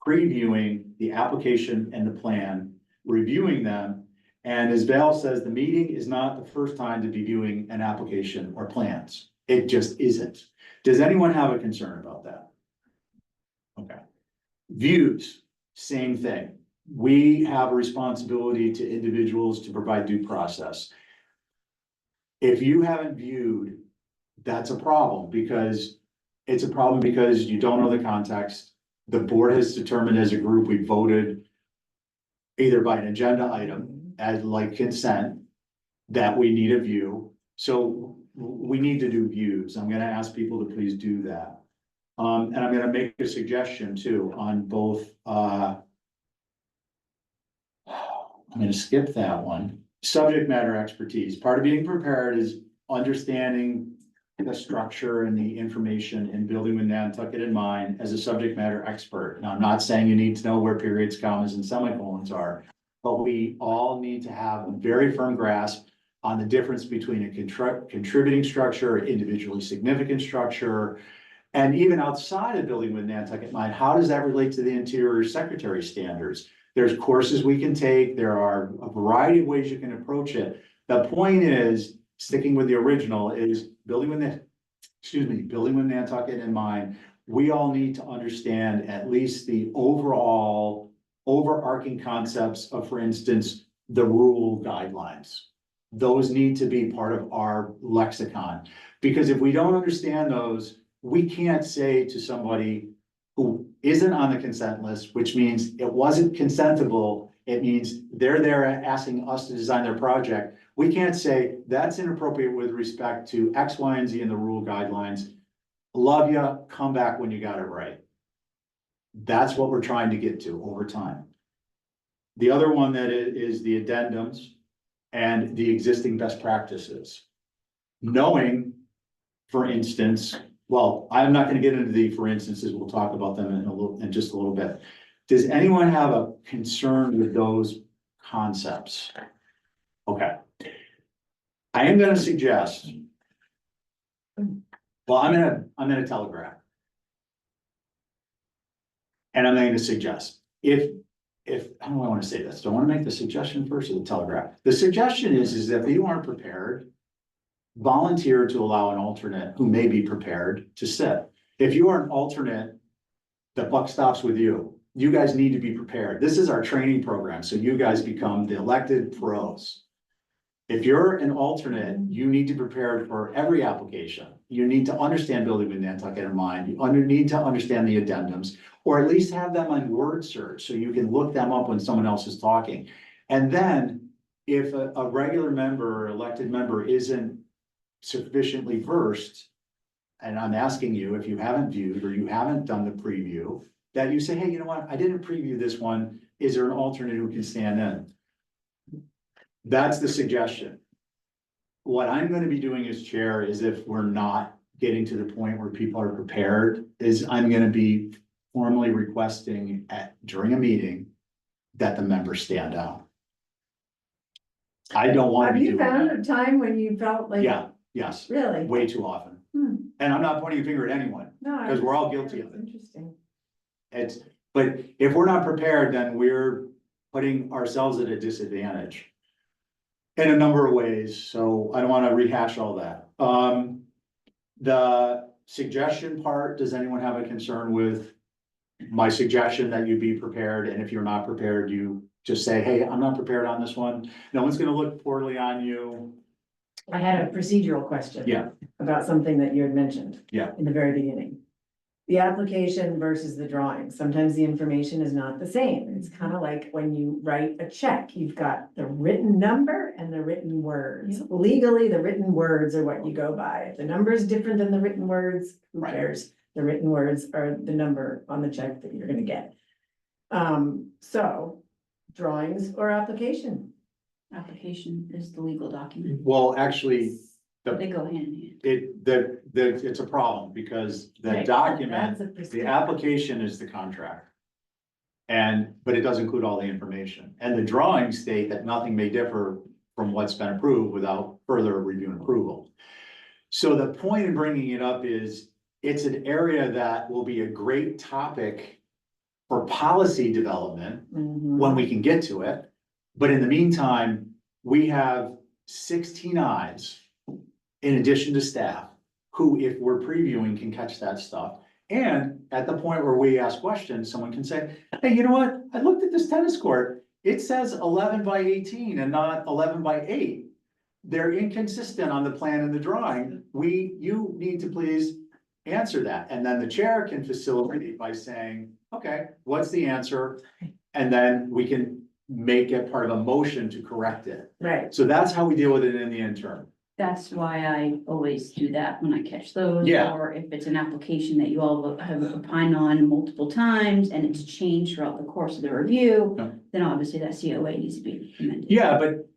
previewing the application and the plan, reviewing them. And as Val says, the meeting is not the first time to be viewing an application or plans. It just isn't. Does anyone have a concern about that? Okay. Views, same thing. we have a responsibility to individuals to provide due process. If you haven't viewed, that's a problem, because it's a problem because you don't know the context. The board has determined as a group, we voted either by an agenda item as like consent, that we need a view. So we need to do views. I'm gonna ask people to please do that. And I'm gonna make a suggestion too on both, I'm gonna skip that one. Subject matter expertise. Part of being prepared is understanding the structure and the information and building with Nantucket in mind as a subject matter expert. Now, I'm not saying you need to know where periods, commas, and semicolons are, but we all need to have a very firm grasp on the difference between a contributing structure, individually significant structure, and even outside of building with Nantucket in mind, how does that relate to the Interior Secretary standards? There's courses we can take. There are a variety of ways you can approach it. The point is, sticking with the original, is building with Nantucket in mind. We all need to understand at least the overall overarching concepts of, for instance, the rule guidelines. Those need to be part of our lexicon, because if we don't understand those, we can't say to somebody who isn't on the consent list, which means it wasn't consentable. It means they're there asking us to design their project. We can't say that's inappropriate with respect to X, Y, and Z in the rule guidelines. Love ya, come back when you got it right. That's what we're trying to get to over time. The other one that is the addendums and the existing best practices. Knowing, for instance, well, I'm not gonna get into the for instances, we'll talk about them in just a little bit. Does anyone have a concern with those concepts? Okay. I am gonna suggest. Well, I'm gonna telegraph. And I'm going to suggest, if, how do I want to say this? Do I want to make the suggestion first or the telegraph? The suggestion is that if you aren't prepared, volunteer to allow an alternate who may be prepared to sit. If you are an alternate, the buck stops with you. You guys need to be prepared. This is our training program, so you guys become the elected pros. If you're an alternate, you need to prepare for every application. You need to understand building with Nantucket in mind. You need to understand the addendums, or at least have them on word search so you can look them up when someone else is talking. And then if a regular member or elected member isn't sufficiently versed, and I'm asking you, if you haven't viewed or you haven't done the preview, that you say, hey, you know what? I didn't preview this one. Is there an alternate who can stand in? That's the suggestion. What I'm going to be doing as chair is, if we're not getting to the point where people are prepared, is I'm going to be formally requesting during a meeting that the members stand down. I don't want to Have be you doing found that. a time when you felt like? Yeah, yes, Really? way too often. Hmm. And I'm not pointing a finger at anyone. No. I 'Cause we're all just- guilty of it. Interesting. But if we're not prepared, then we're putting ourselves at a disadvantage in a number of ways, so I don't want to rehash all that. The suggestion part, does anyone have a concern with my suggestion that you be prepared? And if you're not prepared, you just say, hey, I'm not prepared on this one. No one's gonna look poorly on you. I had a procedural question. Yeah. About something that you had mentioned. Yeah. In the very beginning. The application versus the drawing. Sometimes the information is not the same. It's kind of like when you write a check, you've got the written number and the written words. Yep. Legally, the written words are what you go by. If the number is different than the written words, who Right. cares? The written words are the number on the check that you're gonna get. So drawings or application? Application is the legal document. Well, actually, They go hand in hand. it's a problem, because the Right, document, that's a the procedure. application is the contract. But it does include all the information, and the drawings state that nothing may differ from what's been approved without further review and approval. So the point in bringing it up is, it's an area that will be a great topic for policy development Mhm. when we can get to it. But in the meantime, we have 16 eyes in addition to staff, who, if we're previewing, can catch that stuff. And at the point where we ask questions, someone can say, hey, you know what? I looked at this tennis court. It says 11 by 18 and not 11 by 8. They're inconsistent on the plan and the drawing. You need to please answer that. And then the chair can facilitate by saying, okay, what's the answer? And then we can make it part of a motion to correct it. Right. So that's how we deal with it in the interim. That's why I always do that when I catch those. Yeah. Or if it's an application that you all have opined on multiple times and it's changed throughout the course of the review, Yeah. then obviously that COA needs to be amended. Yeah, but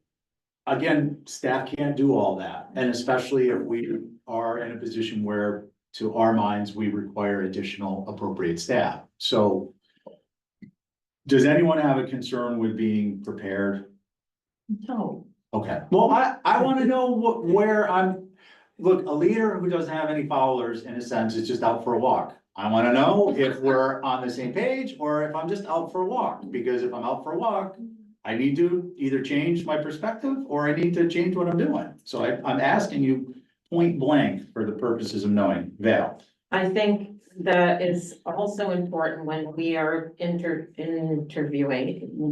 again, staff can't do all that. And especially if we are in a position where, to our minds, we require additional appropriate staff. So does anyone have a concern with being prepared? No. Okay, well, I wanna know where look, a leader who doesn't have any followers, in a sense, is just out for a walk. I wanna know if we're on the same page, or if I'm just out for a walk, because if I'm out for a walk, I need to either change my perspective, or I need to change what I'm doing. So I'm asking you point blank for the purposes of knowing. Val? I think that is also important when we are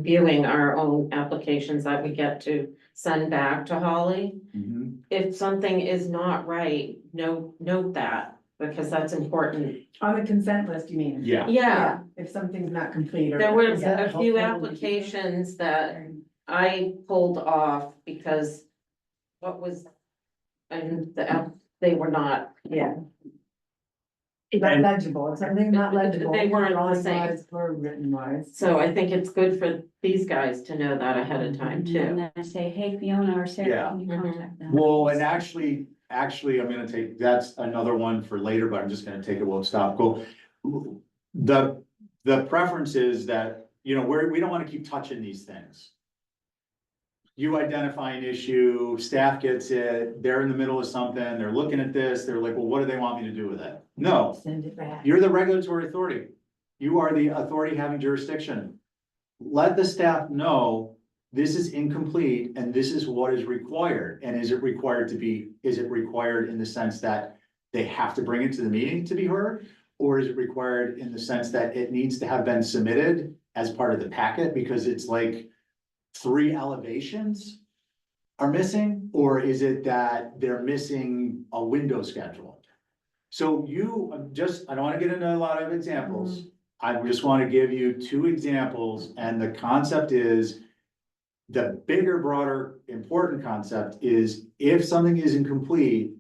viewing our own applications that we get to send back to Holly. Mhm. If something is not right, note that, because that's important. On the consent list, you mean? Yeah, Yeah, If something's not complete or. there was that a few helpful? applications that I pulled off because they were not, Yeah. Not legible, if something's not legible. They weren't the drawing same. wise Or written wise. so I think it's good for these guys to know that ahead of time And too. then I say, hey, Fiona or Sarah, Yeah. can you contact them? well, and actually, I'm gonna take, that's another one for later, but I'm just gonna take it while it's topical. The preference is that, we don't wanna keep touching these things. You identify an issue, staff gets it, they're in the middle of something, they're looking at this, they're like, well, what do they want me to do with it? No, Send it back. you're the regulatory authority. You are the authority having jurisdiction. Let the staff know this is incomplete and this is what is required. And is it required in the sense that they have to bring it to the meeting to be heard? Or is it required in the sense that it needs to have been submitted as part of the packet because it's like 3 elevations are missing? Or is it that they're missing a window schedule? So I don't wanna get into a lot of examples. I just wanna give you 2 examples, and the concept is, the bigger, broader, important concept is, if something is incomplete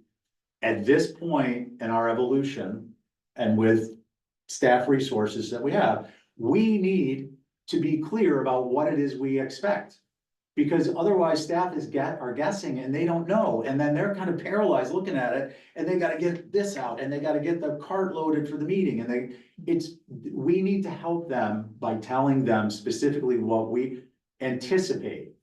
at this point in our evolution and with staff resources that we have, we need to be clear about what it is we expect. Because otherwise staff are guessing and they don't know, and then they're kind of paralyzed looking at it, and they gotta get this out, and they gotta get the cart loaded for the meeting, and we need to help them by telling them specifically what we anticipate.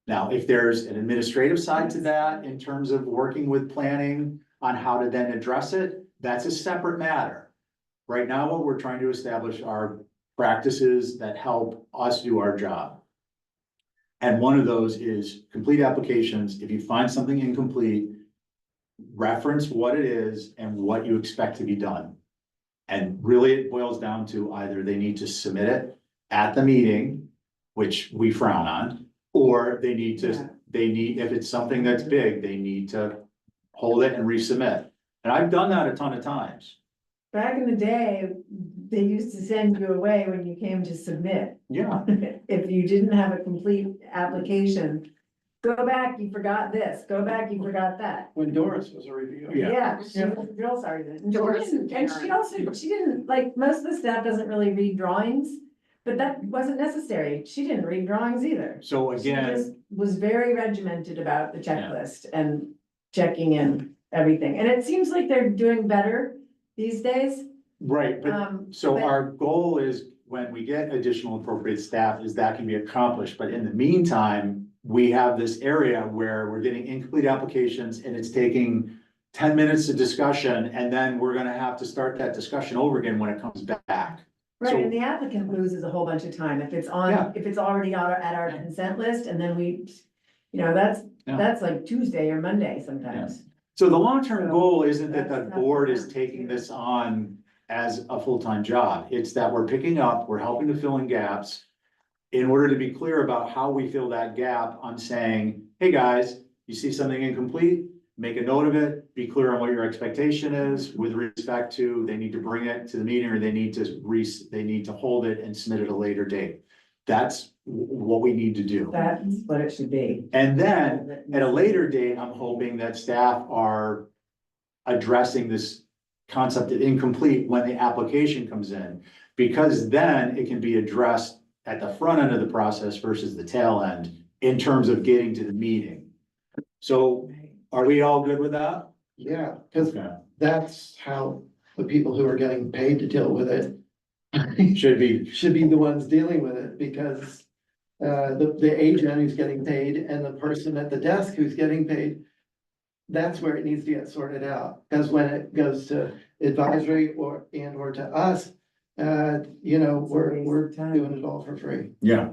Now, if there's an administrative side to that in terms of working with planning on how to then address it, that's a separate matter. Right now, what we're trying to establish are practices that help us do our job. And one of those is complete applications. If you find something incomplete, reference what it is and what you expect to be done. And really, it boils down to either they need to submit it at the meeting, which we frown on, or if it's something that's big, they need to hold it and resubmit. And I've done that a ton of times. Back in the day, they used to send you away when you came to submit. Yeah, If you didn't have a complete application, go back, you forgot this, go back, you forgot that. When Doris was a review. Yeah. Yeah, she was a drill sergeant. And she Doris didn't- and And she didn't, like, most of the staff doesn't really read drawings, but that wasn't necessary. She didn't read drawings either. so She again, just was very regimented about the checklist and checking in everything. And it seems like they're doing better these days. right, but so but- our goal is, when we get additional appropriate staff, is that can be accomplished, but in the meantime, we have this area where we're getting incomplete applications and it's taking 10 minutes of discussion, and then we're gonna have to start that discussion over again when it comes back. Right, So- and the applicant loses a whole bunch of time if it's Yeah. if it's already at our consent list, and then that's Yeah. like Tuesday or Monday sometimes. So the long-term So goal isn't that the that's not board the is plan, taking yeah. this on as a full-time job. It's that we're picking up, we're helping to fill in gaps. In order to be clear about how we fill that gap, I'm saying, hey, guys, you see something incomplete? Make a note of it, be clear on what your expectation is with respect to, they need to bring it to the meeting or they need to hold it and submit it at a later date. That's what we need to do. That's what it should be. And then at a later date, I'm hoping that staff are addressing this concept of incomplete when the application comes in. Because then it can be addressed at the front end of the process versus the tail end in terms of getting to the meeting. So are we all good with that? Yeah, because Okay. that's how the people who are getting paid to deal with it Should be, should be the ones dealing with it, because the agent who's getting paid and the person at the desk who's getting paid, that's where it needs to get sorted out. Because when it goes to advisory or to us, you know, It's a waste we're of time. doing it all for free. yeah,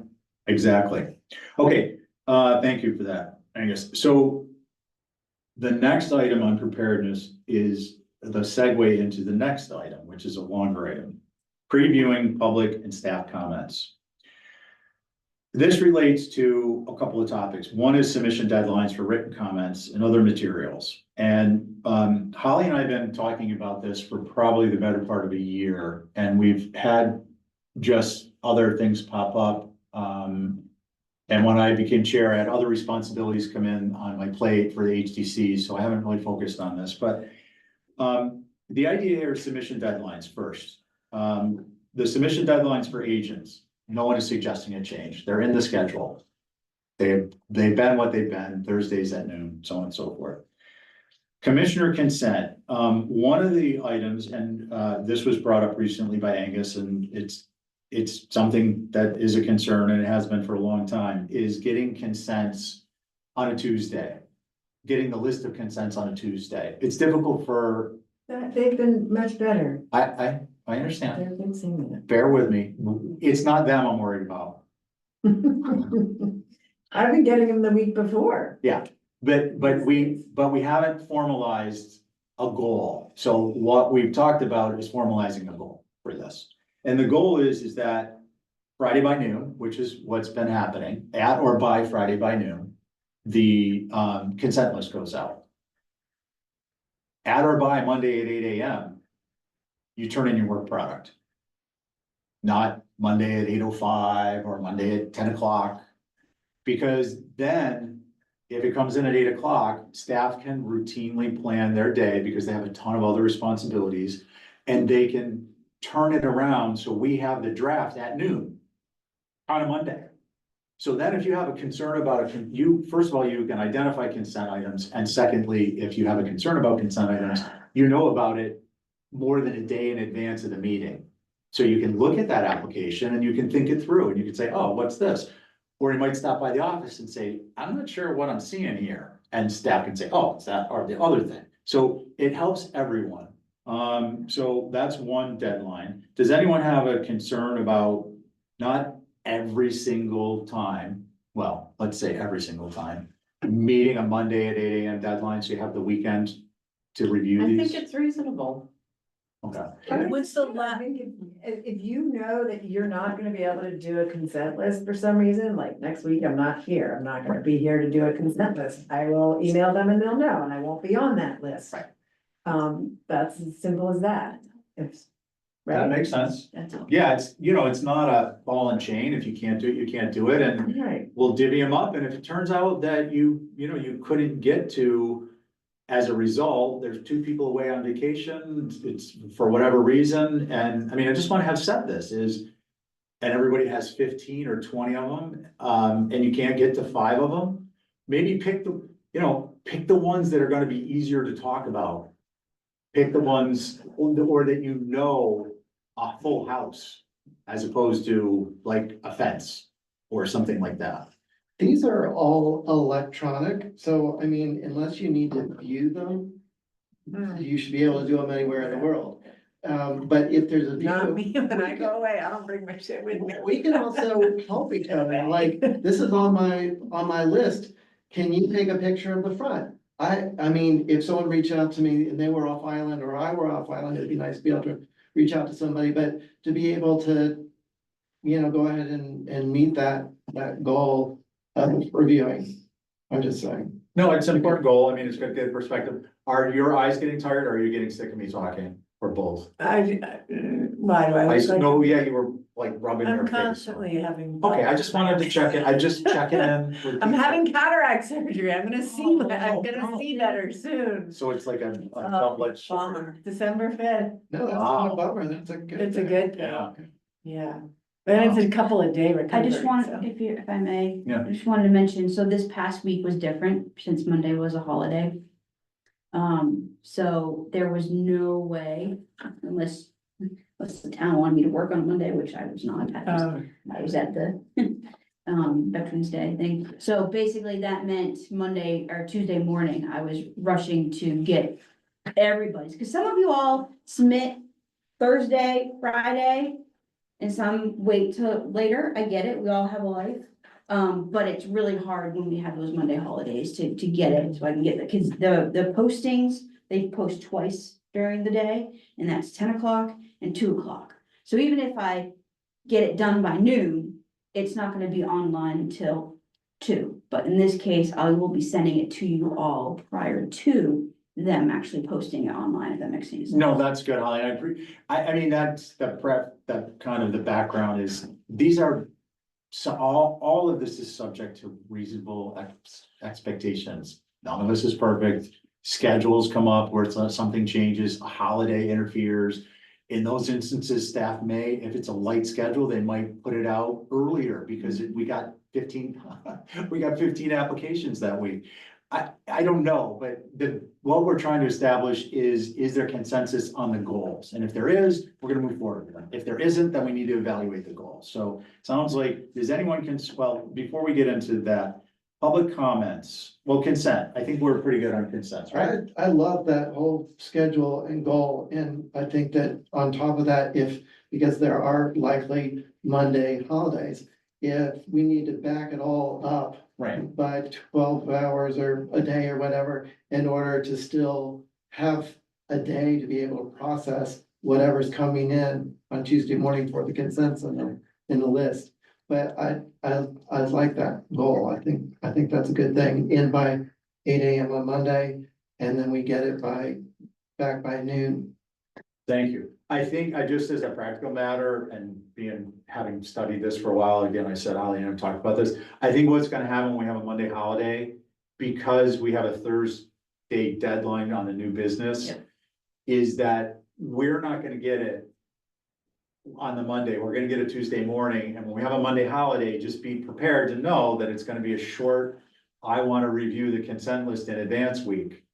exactly. Okay, thank you for that, Angus. So the next item on preparedness is the segue into the next item, which is a longer item. Previewing public and staff comments. This relates to a couple of topics. One is submission deadlines for written comments and other materials. And Holly and I have been talking about this for probably the better part of a year, and we've had just other things pop up. And when I became chair, I had other responsibilities come in on my plate for the HTC, so I haven't really focused on this, but the idea here is submission deadlines first. The submission deadlines for agents, no one is suggesting a change. They're in the schedule. They've been what they've been, Thursdays at noon, so on and so forth. Commissioner consent, one of the items, and this was brought up recently by Angus, and it's something that is a concern, and it has been for a long time, is getting consents on a Tuesday. Getting the list of consents on a Tuesday. It's difficult for, They've been much better. I understand. They're fixing Bear with me. It's not them I'm worried about. it. I've been getting them the week before. Yeah, but we haven't formalized a goal. So what we've talked about is formalizing a goal for this. And the goal is that Friday by noon, which is what's been happening, at or by Friday by noon, the consent list goes out. At or by Monday at 8 AM, you turn in your work product. Not Monday at 8:05 or Monday at 10 o'clock. Because then, if it comes in at 8 o'clock, staff can routinely plan their day because they have a ton of other responsibilities. And they can turn it around, so we have the draft at noon on a Monday. So then if you have a concern about it, first of all, you can identify consent items, and secondly, if you have a concern about consent items, you know about it more than a day in advance of the meeting. So you can look at that application and you can think it through, and you can say, oh, what's this? Or you might stop by the office and say, I'm not sure what I'm seeing here, and staff can say, oh, it's that or the other thing. So it helps everyone. So that's one deadline. Does anyone have a concern about not every single time, well, let's say every single time, meeting a Monday at 8 AM deadline, so you have the weekend to review I these? think it's reasonable. Okay, What's the I think if you know that you're not gonna be able to do a consent list for some reason, like next week, I'm not here, I'm not gonna be here to do a consent list. I will email them and they'll know, and I won't be on that list. Right. That's as simple as that. If, that right? makes sense. That's all. Yeah, it's not a ball and chain. If you can't do it, you can't do it, and Right. we'll divvy them up, and if it turns out that you couldn't get to, as a result, there's 2 people away on vacation, it's for whatever reason, and I mean, I just wanna have said this is, and everybody has 15 or 20 of them, and you can't get to 5 of them, maybe pick the ones that are gonna be easier to talk about. Pick the ones, or that a full house, as opposed to like a fence or something like that. These are all electronic, so I mean, unless you need to view them, you should be able to do them anywhere in the world. But if there's a Not video, me, when I go away, I don't bring my shit with me. we can also help each other, like, this is on my list. Can you take a picture of the front? I mean, if someone reached out to me and they were off island or I were off island, it'd be nice to be able to reach out to somebody, but to be able to, go ahead and meet that goal of reviewing. I'm just saying. No, it's an important goal. I mean, it's good, good perspective. Are your eyes getting tired or are you getting sick of me talking or both? Why do I? look like- No, yeah, you were like rubbing your I'm face. constantly having. Okay, I just wanted to check it. I just checking in. with I'm people. having cataract surgery. I'm gonna see, Oh, I'm no. gonna see better soon. So it's like a double-edged sword. Bummer. December 5th. No, that's not a bummer, that's a good. It's a thing. good thing. Yeah. Yeah. But it's a couple of day I recovery. just want, so. if I may, Yeah. I just wanted to mention, so this past week was different since Monday was a holiday. So there was no way, unless the town wanted me to work on Monday, which I was not. I was at the Veterans Day thing. So basically that meant Monday or Tuesday morning, I was rushing to get everybody's, because some of you all submit Thursday, Friday, and some wait till later. I get it. We all have a life. But it's really hard when we have those Monday holidays to get it, so I can get the kids, the postings, they post twice during the day, and that's 10 o'clock and 2 o'clock. So even if I get it done by noon, it's not gonna be online until 2. But in this case, I will be sending it to you all prior to them actually posting it online, if that makes sense. No, that's good, Holly. I mean, that's the prep, that kind of the background is, these are. So all of this is subject to reasonable expectations. None of this is perfect. Schedules come up where something changes, a holiday interferes. In those instances, staff may, if it's a light schedule, they might put it out earlier because we got 15, we got 15 applications that week. I don't know, but what we're trying to establish is there consensus on the goals? And if there is, we're gonna move forward with them. If there isn't, then we need to evaluate the goals. So sounds like, does anyone well, before we get into that, public comments, well, consent, I think we're pretty good on consents, right? I love that whole schedule and goal, and I think that on top of that, because there are likely Monday holidays, if we need to back it all up Right. by 12 hours or a day or whatever, in order to still have a day to be able to process whatever's coming in on Tuesday morning for the consensus in the list. But I like that goal. I think that's a good thing, in by 8 AM on Monday, and then we get it back by noon. Thank you. I think I just, as a practical matter and having studied this for a while, again, I said, Holly and I talked about this. I think what's gonna happen when we have a Monday holiday, because we have a Thursday deadline on the new business, is that we're not gonna get it on the Monday. We're gonna get it Tuesday morning. And when we have a Monday holiday, just be prepared to know that it's gonna be a short, I wanna review the consent list in advance week.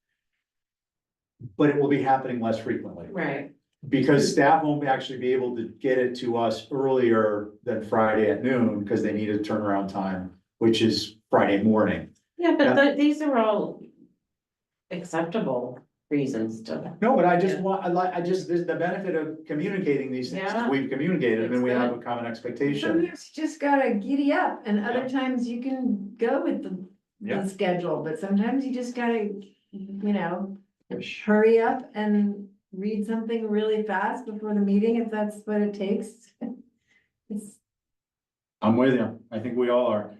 But it will be happening less frequently. Right. Because staff won't actually be able to get it to us earlier than Friday at noon, because they need a turnaround time, which is Friday morning. Yeah, but these are all acceptable reasons to. No, but I just want, there's the benefit of communicating these things, Yeah. we've communicated, and we It's have good. a common expectation. Sometimes you just gotta giddy up, and other Yeah. times you can go with Yeah. the schedule, but sometimes you just gotta, hurry up and read something really fast before the meeting, if that's what it takes. It's, I'm with you, I think we all are.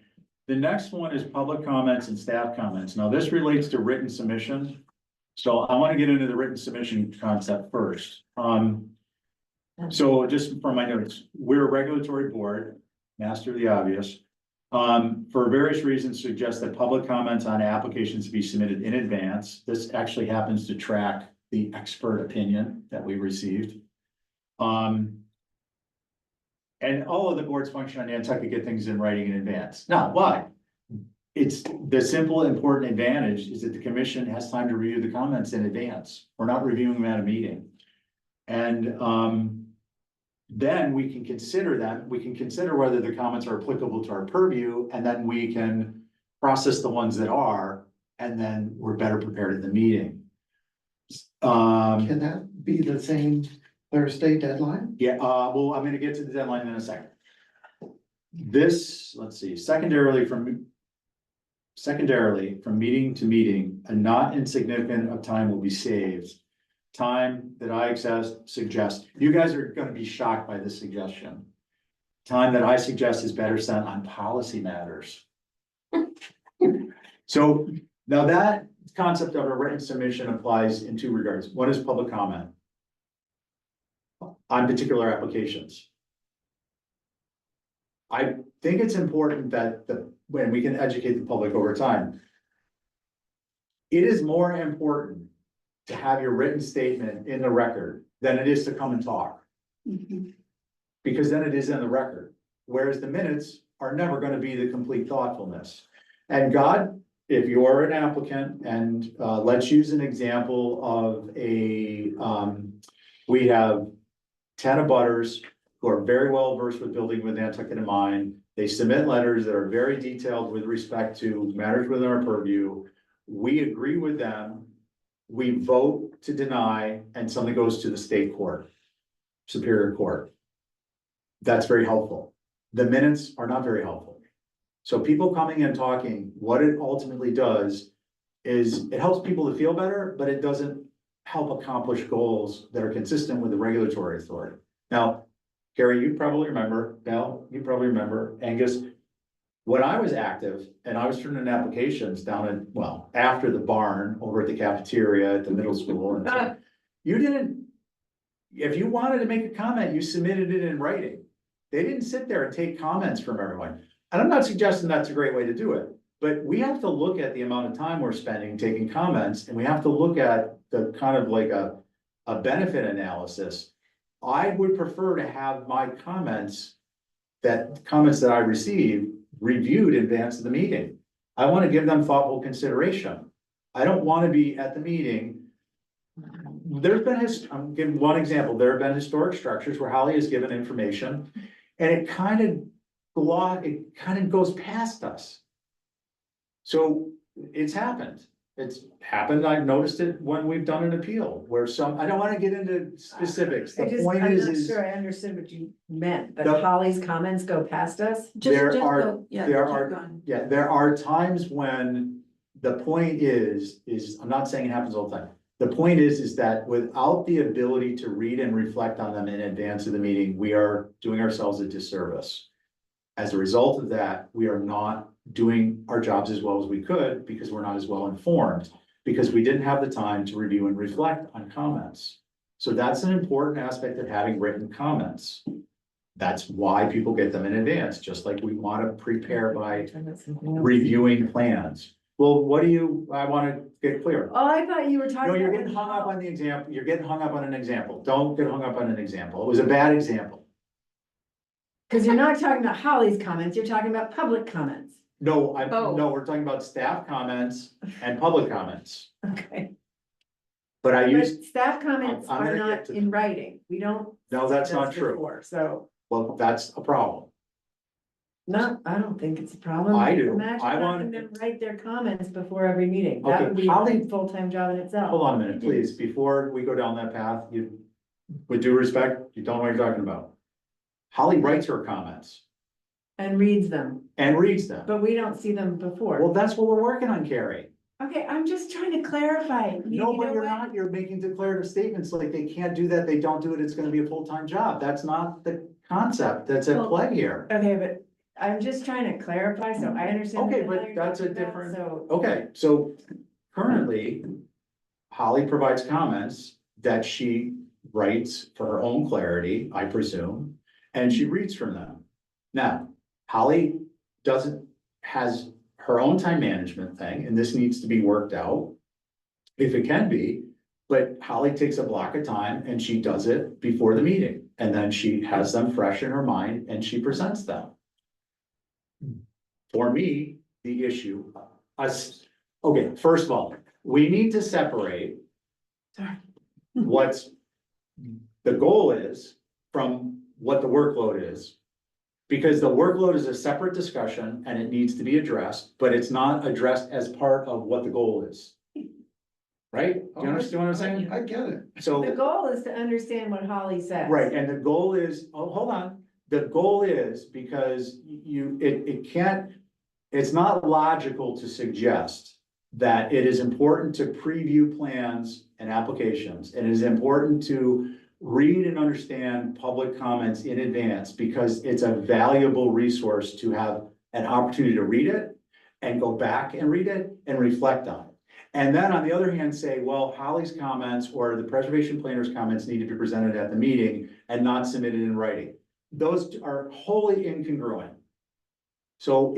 The next one is public comments and staff comments. Now, this relates to written submission. So I want to get into the written submission concept first. So just for my notes, we're a regulatory board, master of the obvious. For various reasons suggest that public comments on applications be submitted in advance. This actually happens to track the expert opinion that we received. And all of the boards function on Nantucket get things in writing in advance. Now, why? It's the simple important advantage is that the commission has time to review the comments in advance. We're not reviewing them at a meeting. And then we can consider them. We can consider whether the comments are applicable to our purview, and then we can process the ones that are, and then we're better prepared at the meeting. Can that be the same Thursday deadline? Yeah, well, I'm gonna get to the deadline in a second. This, let's see, secondarily from meeting to meeting, a not insignificant of time will be saved time that I suggest, you guys are gonna be shocked by this suggestion. Time that I suggest is better spent on policy matters. So now that concept of a written submission applies in two regards. One is public comment on particular applications. I think it's important that when we can educate the public over time. It is more important to have your written statement in the record than it is to come and talk. Mhm. Because then it is in the record, whereas the minutes are never gonna be the complete thoughtfulness. And God, if you are an applicant, and let's use an example of we have 10 abutters who are very well versed with building with Nantucket in mind. They submit letters that are very detailed with respect to matters within our purview. We agree with them. We vote to deny, and something goes to the state court, Superior Court. That's very helpful. The minutes are not very helpful. So people coming and talking, what it ultimately does is it helps people to feel better, but it doesn't help accomplish goals that are consistent with the regulatory authority. Now, Gary, you probably remember, Mel, you probably remember, Angus, when I was active and I was turning in applications down at, well, after the barn over at the cafeteria at the middle school. And so, you didn't, if you wanted to make a comment, you submitted it in writing. They didn't sit there and take comments from everyone. And I'm not suggesting that's a great way to do it, but we have to look at the amount of time we're spending taking comments, and we have to look at the kind of like a benefit analysis. I would prefer to have my comments that I receive reviewed in advance of the meeting. I want to give them thoughtful consideration. I don't want to be at the meeting. I'm giving one example. There have been historic structures where Holly has given information and it kind of goes past us. So it's happened. It's happened. I've noticed it when we've done an appeal where I don't want to get into specifics. The point I'm is, not sure I understood what you meant, that The- Holly's comments go past us? There are- go- yeah, there keep are- going. yeah, there are times when the point is, I'm not saying it happens all the time. The point is that without the ability to read and reflect on them in advance of the meeting, we are doing ourselves a disservice. As a result of that, we are not doing our jobs as well as we could because we're not as well informed, because we didn't have the time to review and reflect on comments. So that's an important aspect of having written comments. That's why people get them in advance, just like we want to prepare by reviewing plans. Well, I want to get clear. Oh, I thought you were talking. No, you're about getting hung up on the example. You're getting hung up on an example. Don't get hung up on an example. It was a bad example. Cause you're not talking about Holly's comments, you're talking about public comments. No, Oh. no, we're talking about staff comments and public comments. Okay. But I But used, staff comments I'm are gonna not get to- in writing, we don't. no, that's see not those true. before, So, Well, that's a problem. no, I don't think it's a problem. I do. Imagine I having want- them write their comments before every meeting, that Okay, would be Holly- a full-time job in itself. Hold on a minute, please. Before we go down that path, with due respect, you don't know what you're talking about. Holly writes her comments And reads them, and reads them. but we don't see them before. Well, that's what we're working on, Carrie. Okay, I'm just trying to clarify. You No, know but you're what? not. You're making declarative statements like they can't do that, they don't do it, it's gonna be a full-time job. That's not the concept that's at Well, play here. Okay, but I'm just trying to clarify, so I understand. Okay, the but hell you're that's a talking about, different- So, Okay, so currently, Holly provides comments that she writes for her own clarity, I presume, and she reads from them. Now, Holly has her own time management thing, and this needs to be worked out. If it can be, but Holly takes a block of time and she does it before the meeting, and then she has them fresh in her mind and she presents them. For me, the issue, okay, first of all, we need to separate Sorry. what's the goal is from what the workload is. Because the workload is a separate discussion and it needs to be addressed, but it's not addressed as part of what the goal is. Right? Do you understand what I'm saying? I get it. So. the goal is to understand what Holly says. Right, and the goal is, oh, hold on, the goal is because it can't, it's not logical to suggest that it is important to preview plans and applications. And it is important to read and understand public comments in advance because it's a valuable resource to have an opportunity to read it and go back and read it and reflect on it. And then on the other hand, say, well, Holly's comments or the preservation planner's comments need to be presented at the meeting and not submitted in writing. Those are wholly incongruent. So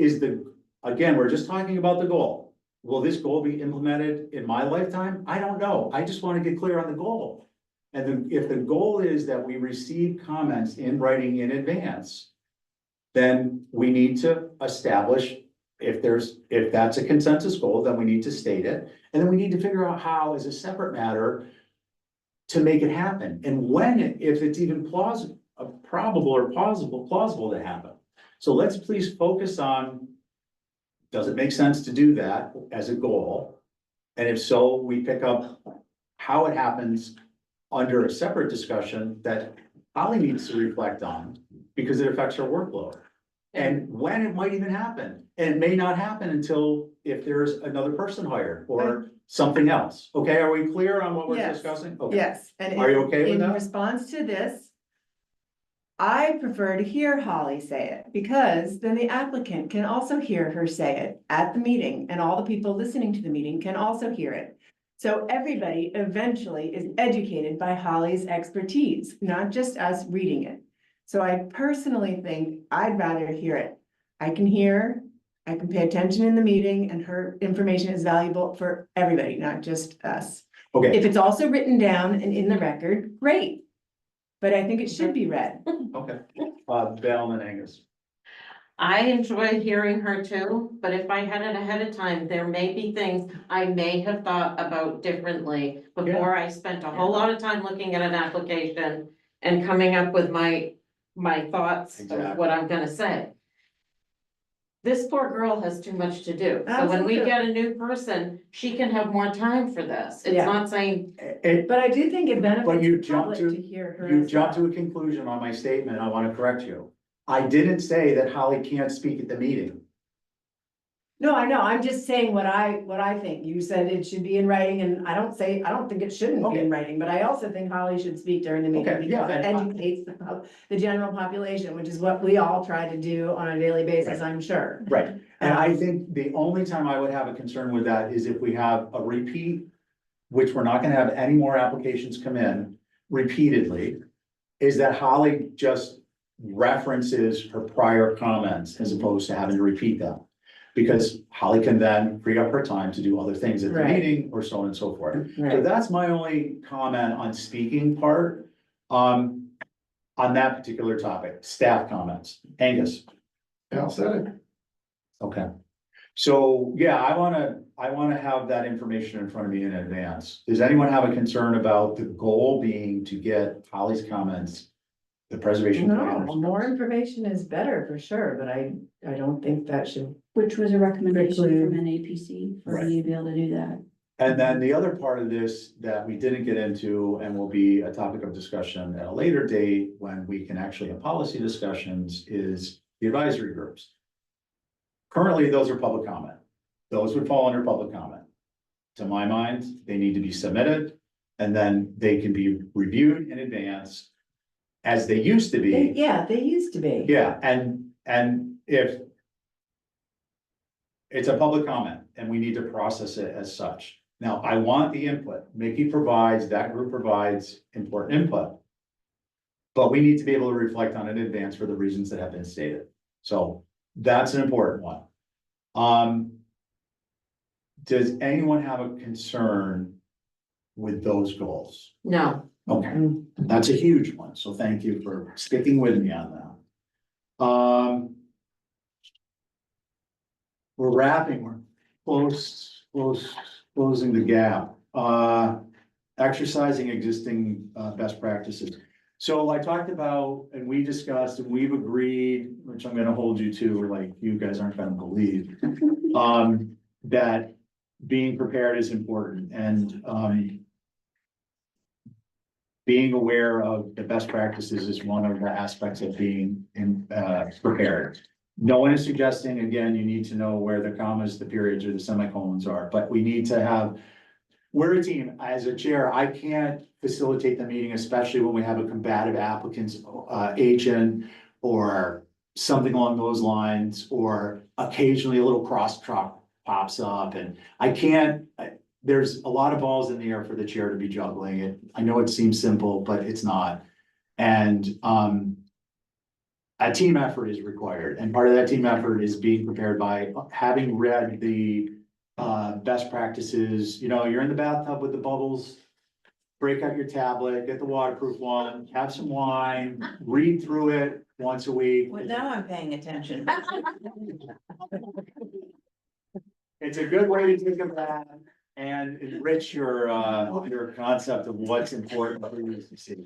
again, we're just talking about the goal. Will this goal be implemented in my lifetime? I don't know. I just want to get clear on the goal. And then if the goal is that we receive comments in writing in advance, then we need to establish if that's a consensus goal, then we need to state it. And then we need to figure out how, as a separate matter, to make it happen. And when, if it's even probable to happen. So let's please focus on, does it make sense to do that as a goal? And if so, we pick up how it happens under a separate discussion that Holly needs to reflect on because it affects her workload. And when it might even happen, and it may not happen until if there's another person hired or something else. Okay, are we clear on what we're Yes. discussing? Okay. Yes, and Are you okay with in that? response to this, I prefer to hear Holly say it, because then the applicant can also hear her say it at the meeting, and all the people listening to the meeting can also hear it. So everybody eventually is educated by Holly's expertise, not just us reading it. So I personally think I'd rather hear it. I can hear, I can pay attention in the meeting, and her information is valuable for everybody, not just us. Okay, If it's also written down and in the record, great. But I think it should be read. okay. Val and Angus. I enjoy hearing her too, but if I had it ahead of time, there may be things I may have thought about differently before I spent a whole lot of time looking at an application and coming up with my thoughts of Exactly. what I'm gonna say. This poor girl has too much to do. So when we Absolutely. get a new person, she can have more time for this. It's Yeah. not saying, But I do think it benefits you the jumped public to- to hear her. You as jumped to well. a conclusion on my statement. I want to correct you. I didn't say that Holly can't speak at the meeting. No, I know, I'm just saying what I think. You said it should be in writing, and I don't think it shouldn't be Okay. in writing, but I also think Holly should speak during the meeting. Okay, yeah, Because it and educates the general population, which is what we all try to do on a daily basis, I'm sure. Right. And I think the only time I would have a concern with that is if we have a repeat, which we're not gonna have any more applications come in repeatedly, is that Holly just references her prior comments as opposed to having to repeat them. Because Holly can then free up her time to do other things at the Right. meeting or so on and so forth. So Right. that's my only comment on speaking part, on that particular topic, staff comments. Angus? Al said it. Okay. So, yeah, I wanna have that information in front of me in advance. Does anyone have a concern about the goal being to get Holly's comments, the preservation? No, planners? more information is better for sure, but I don't think that should. Which was a recommendation Preclude. from NAPC for Right. you to be able to do that. And then the other part of this that we didn't get into and will be a topic of discussion at a later date when we can actually have policy discussions is the advisory groups. Currently, those are public comment. Those would fall under public comment. To my mind, they need to be submitted and then they can be reviewed in advance as they used to be. Yeah, they used to be. Yeah, and if it's a public comment and we need to process it as such. Now, I want the input. That group provides important input. But we need to be able to reflect on it in advance for the reasons that have been stated. So that's an important one. Does anyone have a concern with those goals? no, Okay, that's a huge one, so thank you for sticking with me on that. We're wrapping, we're closing the gap. Exercising existing best practices. So I talked about, and we discussed, and we've agreed, which I'm gonna hold you to, like, you guys aren't gonna believe. That being prepared is important and, being aware of the best practices is one of the aspects of being prepared. No one is suggesting, again, you need to know where the commas, the periods, or the semicolons are, but we need to have. We're a team. As a chair, I can't facilitate the meeting, especially when we have a combative applicant's agent or something along those lines, or occasionally a little crosstalk pops up, and I can't. There's a lot of balls in the air for the chair to be juggling it. I know it seems simple, but it's not. And a team effort is required, and part of that team effort is being prepared by having read the best practices. You know, you're in the bathtub with the bubbles, break out your tablet, get the waterproof one, have some wine, read through it once a week. Well, now I'm paying attention. It's a good way to take a bath and enrich your concept of what's important for you to see.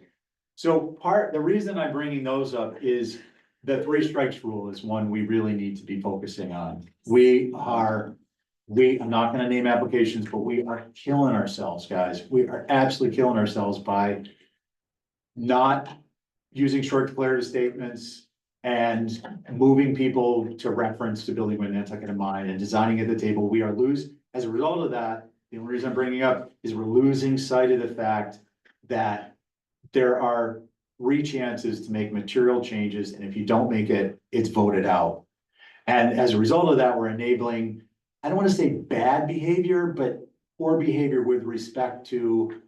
So the reason I'm bringing those up is the 3 strikes rule is one we really need to be focusing on. I'm not gonna name applications, but we are killing ourselves, guys. We are absolutely killing ourselves by not using short declarative statements and moving people to reference to building with Nantucket in mind and designing at the table. We are as a result of that, the only reason I'm bringing up is we're losing sight of the fact that there are 3 chances to make material changes, and if you don't make it, it's voted out. And as a result of that, we're enabling, I don't want to say bad behavior, but poor behavior with respect to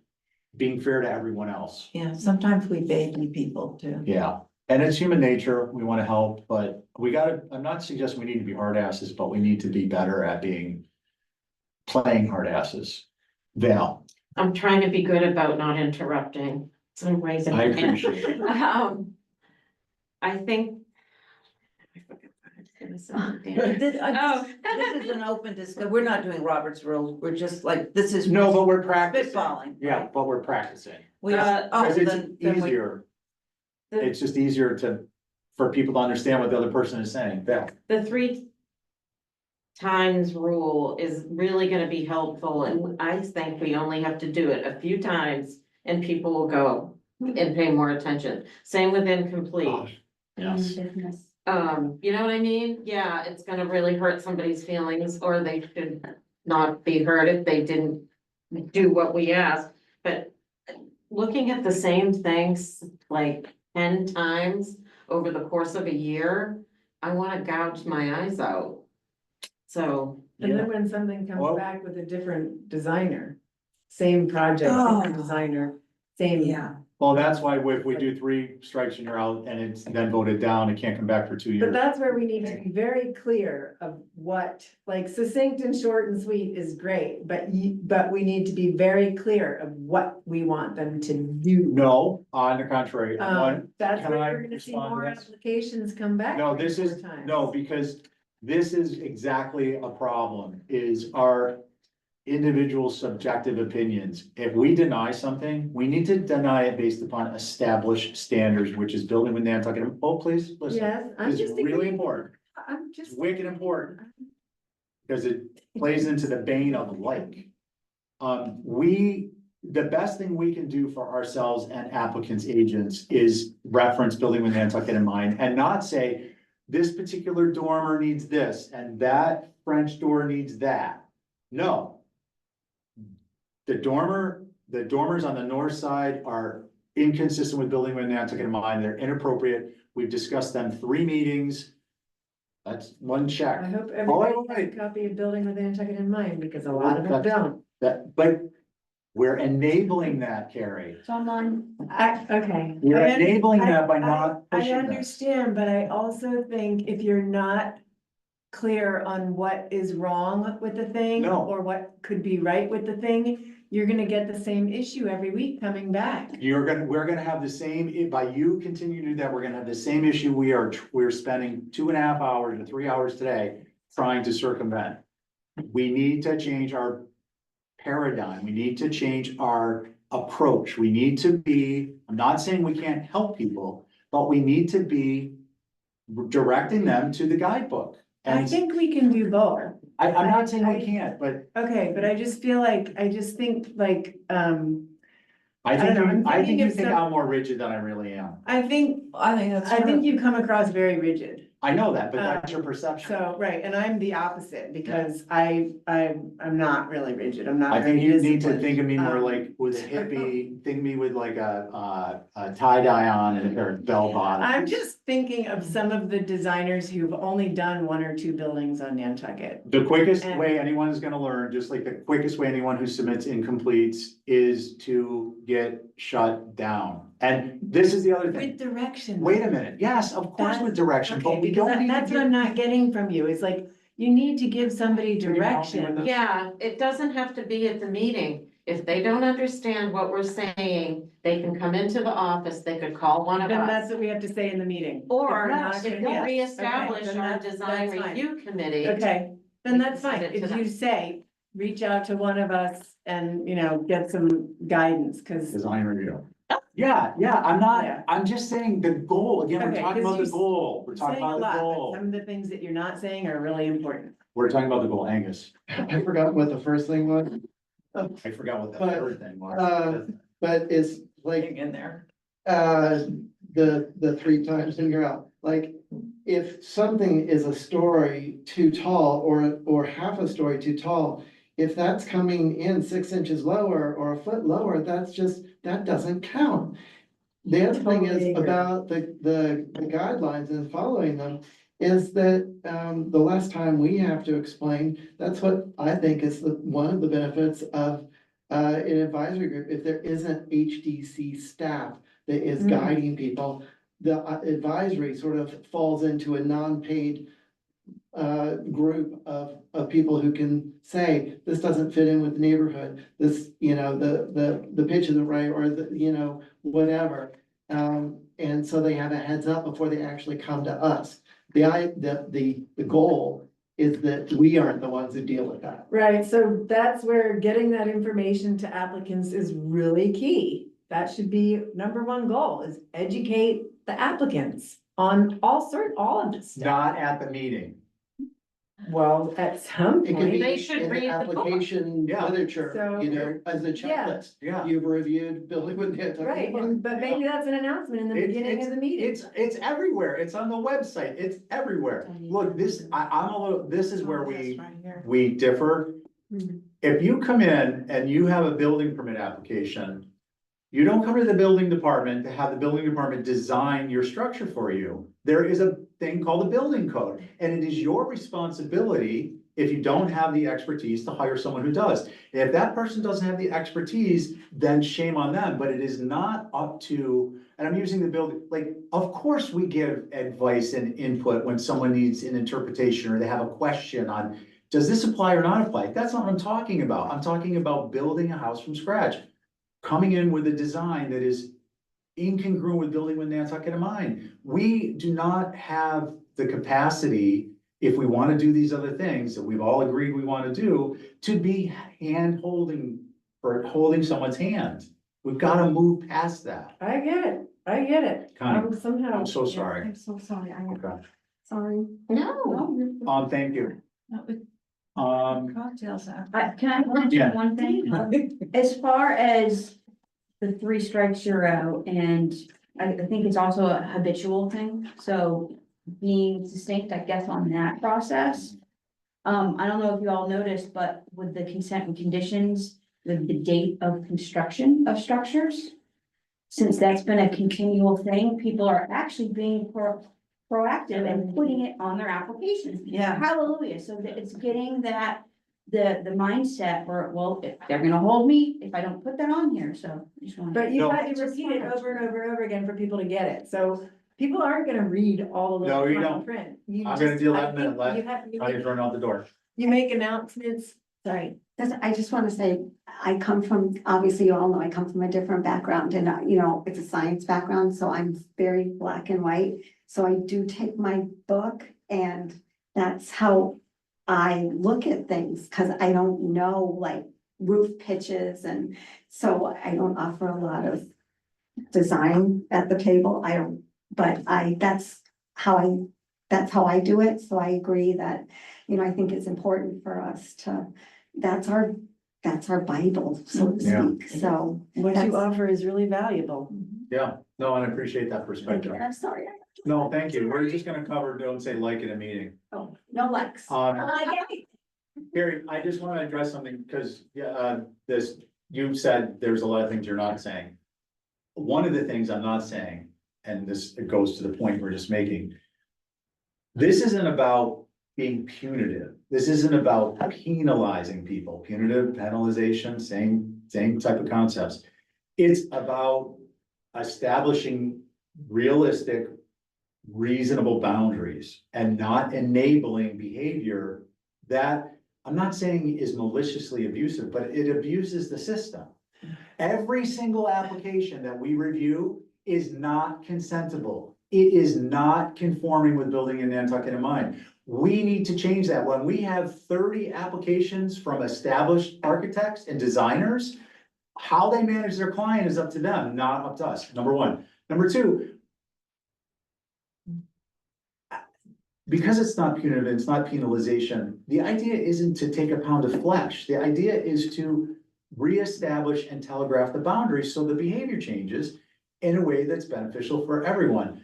being fair to everyone else. Yeah, sometimes we baby people too. Yeah, and it's human nature, we want to help, but I'm not suggesting we need to be hard asses, but we need to be better at playing hard asses. Val, I'm trying to be good about not interrupting. Some ways. I appreciate it. I think. I forgot what I was gonna say. Damn it. Oh. This is an open discussion. We're not doing Robert's rules. We're just like, this is. No, but we're practicing. Spitballing. Yeah, but we're practicing. We, Uh, oh, Because it's then we. easier. It's just easier for people to understand what the other person is saying. Val. The 3 times rule is really gonna be helpful, and I think we only have to do it a few times and people will go and pay more attention. Same with incomplete. Yes. Business. You know what I mean? Yeah, it's gonna really hurt somebody's feelings, or they should not be hurt if they didn't do what we asked. But looking at the same things like 10 times over the course of a year, I wanna gouge my eyes out. So, And then when something Well- comes back with a different designer, same project, different Oh. designer, same. Yeah, Well, that's why if we do 3 strikes and you're out and it's then voted down, it can't come back for 2 But years. that's where we need to be very clear of what, like succinct and short and sweet is great, but we need to be very clear of what we want them to do. No, on the contrary, That's can where I we're gonna see respond to more this? applications come back. no, this is, more times. no, because this is exactly a problem, is our individual subjective opinions. If we deny something, we need to deny it based upon established standards, which is building with Nantucket. Oh, please, listen, Yes, I'm it's just. really important. I'm It's just. wicked important. Because it plays into the bane of like. The best thing we can do for ourselves and applicants' agents is reference building with Nantucket in mind and not say. This particular dormer needs this and that French door needs that. No. The dormers on the north side are inconsistent with building with Nantucket in mind. They're inappropriate. We've discussed them 3 meetings. That's one check. I hope Oh, everybody has wait. a copy of Building with Nantucket in mind, because a lot of them don't. But we're enabling that, Carrie. So I'm on, Okay. We're I un- enabling that by I- not I pushing this. understand, but I also think if you're not clear on what is wrong with the thing. No. Or what could be right with the thing, you're gonna get the same issue every week coming back. We're gonna have the same, by you continuing to do that, we're gonna have the same issue we're spending 2.5 hours or 3 hours today trying to circumvent. We need to change our paradigm. We need to change our approach. We need to be, I'm not saying we can't help people, but we need to be directing them to the guidebook. I And think we can do both. I'm not saying we can't, but Okay, but I just feel like, I just think like, I don't know, I'm think thinking you of think some- I'm more rigid than I really am. I think I think that's I think true. you come across very rigid. I know that, but that's your perception. So, right, and I'm the opposite because I'm not really rigid. I'm not I very think you need to disciplined. think of me more like with a hippie, think of me with like a tie dye on and a pair of bell bottoms. I'm just thinking of some of the designers who've only done 1 or 2 buildings on Nantucket. The quickest And- way anyone is gonna learn, just like the quickest way anyone who submits incompletes, is to get shut down. And this is the other thing. With direction. Wait a minute. Yes, of course with direction, Okay, but we because don't need to that's what I'm not getting from you. It's like, you need to give somebody Can you help me with direction. this? Yeah, it doesn't have to be at the meeting. If they don't understand what we're saying, they can come into the office, they could call one of Then us. that's what we have to say in the meeting. Or If we're not if gonna- we yes, reestablish okay, then our that's design fine. review committee. Okay, We then can that's send fine. it to If them. you say, reach out to one of us and, get some guidance, cause. Design review. Yeah, I'm not, Yeah. I'm just saying the goal, again, we're Okay, talking 'cause about the you goal, we're You're talking saying a about the lot, but goal. some of the things that you're not saying are really important. We're talking about the goal, Angus. I forgot what the first thing was, I forgot what the But, third thing was. but it's like, in there. the 3 times and you're out. Like, if something is a story too tall or half a story too tall, if that's coming in 6 inches lower or a foot lower, that doesn't count. The other thing Totally is agree. about the guidelines and following them, is that, the less time we have to explain, that's what I think is one of the benefits of an advisory group. If there isn't HDC staff that is Mm. guiding people, the advisory sort of falls into a non-paid group of people who can say, this doesn't fit in with the neighborhood, this, the pitch isn't right, or whatever. And so they have a heads up before they actually come to us. The goal is that we aren't the ones who deal with that. Right, so that's where getting that information to applicants is really key. That should be #1 goal, is educate the applicants on all of this stuff. Not at the meeting. Well, at some It could be point, They should in the read the book. application Yeah. literature, So- as a Yeah. checklist. Yeah. You've reviewed building with Nantucket. right, but maybe that's an announcement in the It's- beginning of the meeting. It's everywhere. It's on the website. It's everywhere. Look, this is where we differ. Mhm. If you come in and you have a building permit application, you don't come to the building department to have the building department design your structure for you. There is a thing called the building code, and it is your responsibility, if you don't have the expertise, to hire someone who does. If that person doesn't have the expertise, then shame on them, but it is not up to, and I'm using the building, like, of course we give advice and input when someone needs an interpretation or they have a question on, does this apply or not apply? That's not what I'm talking about. I'm talking about building a house from scratch. Coming in with a design that is incongruent with building with Nantucket in mind. We do not have the capacity, if we want to do these other things that we've all agreed we want to do, to be hand holding or holding someone's hand. We've got to move past that. I get it. Connie, Somehow. I'm so yeah. sorry. I'm so sorry, I'm Okay. sorry. No, Thank you. Cocktails out. Can I Yeah. mention one thing? As far as the 3 strikes you're out, and I think it's also a habitual thing, so being succinct, I guess, on that process. I don't know if you all noticed, but with the consent and conditions, the date of construction of structures. Since that's been a continual thing, people are actually being proactive and putting it on their applications. Yeah. Hallelujah, so that it's getting that, the mindset where, well, if they're gonna hold me if I don't put that on here, so. I just wanted- But you No. had to repeat it over and over and over again for people to get it, so people aren't gonna read all of the No, you fine don't. print. You I'm gonna just- do I that in a minute, think Lev. you Connie's running out the door. make announcements, sorry. I just want to say, I come from, obviously you all know, I come from a different background and, it's a science background, so I'm very black and white. So I do take my book and that's how I look at things, because I don't know like roof pitches, and so I don't offer a lot of design at the table. I don't, but that's how I do it. So I agree that, I think it's important for us to, that's our Bible, so to Yeah. speak, so. What That's- you offer is really valuable. Yeah, no, and I appreciate that Thank perspective. you. I'm sorry. No, thank you. We're just gonna cover, don't say like in a meeting. Oh, no likes. Gary, I just wanna address something, because, you said there's a lot of things you're not saying. One of the things I'm not saying, and this, it goes to the point we're just making. This isn't about being punitive. This isn't about penalizing people. Punitive, penalization, same type of concepts. It's about establishing realistic, reasonable boundaries and not enabling behavior that, I'm not saying is maliciously abusive, but it abuses the system. Every single application that we review is not consentable. It is not conforming with building in Nantucket in mind. We need to change that. When we have 30 applications from established architects and designers, how they manage their client is up to them, not up to us, number one. Number two, because it's not punitive, it's not penalization, the idea isn't to take a pound of flesh. The idea is to reestablish and telegraph the boundaries so the behavior changes in a way that's beneficial for everyone.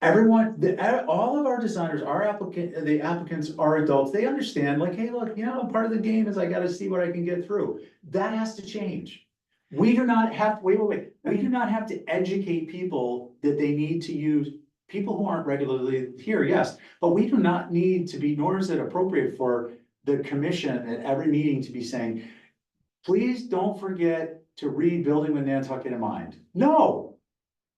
All of our designers, the applicants are adults. They understand, like, hey, look, part of the game is I gotta see what I can get through. That has to change. We do not have, wait. We do not have to educate people that they need to use, people who aren't regularly here, yes. But we do not need to be, nor is it appropriate for the commission at every meeting to be saying, please don't forget to read Building with Nantucket in Mind. No,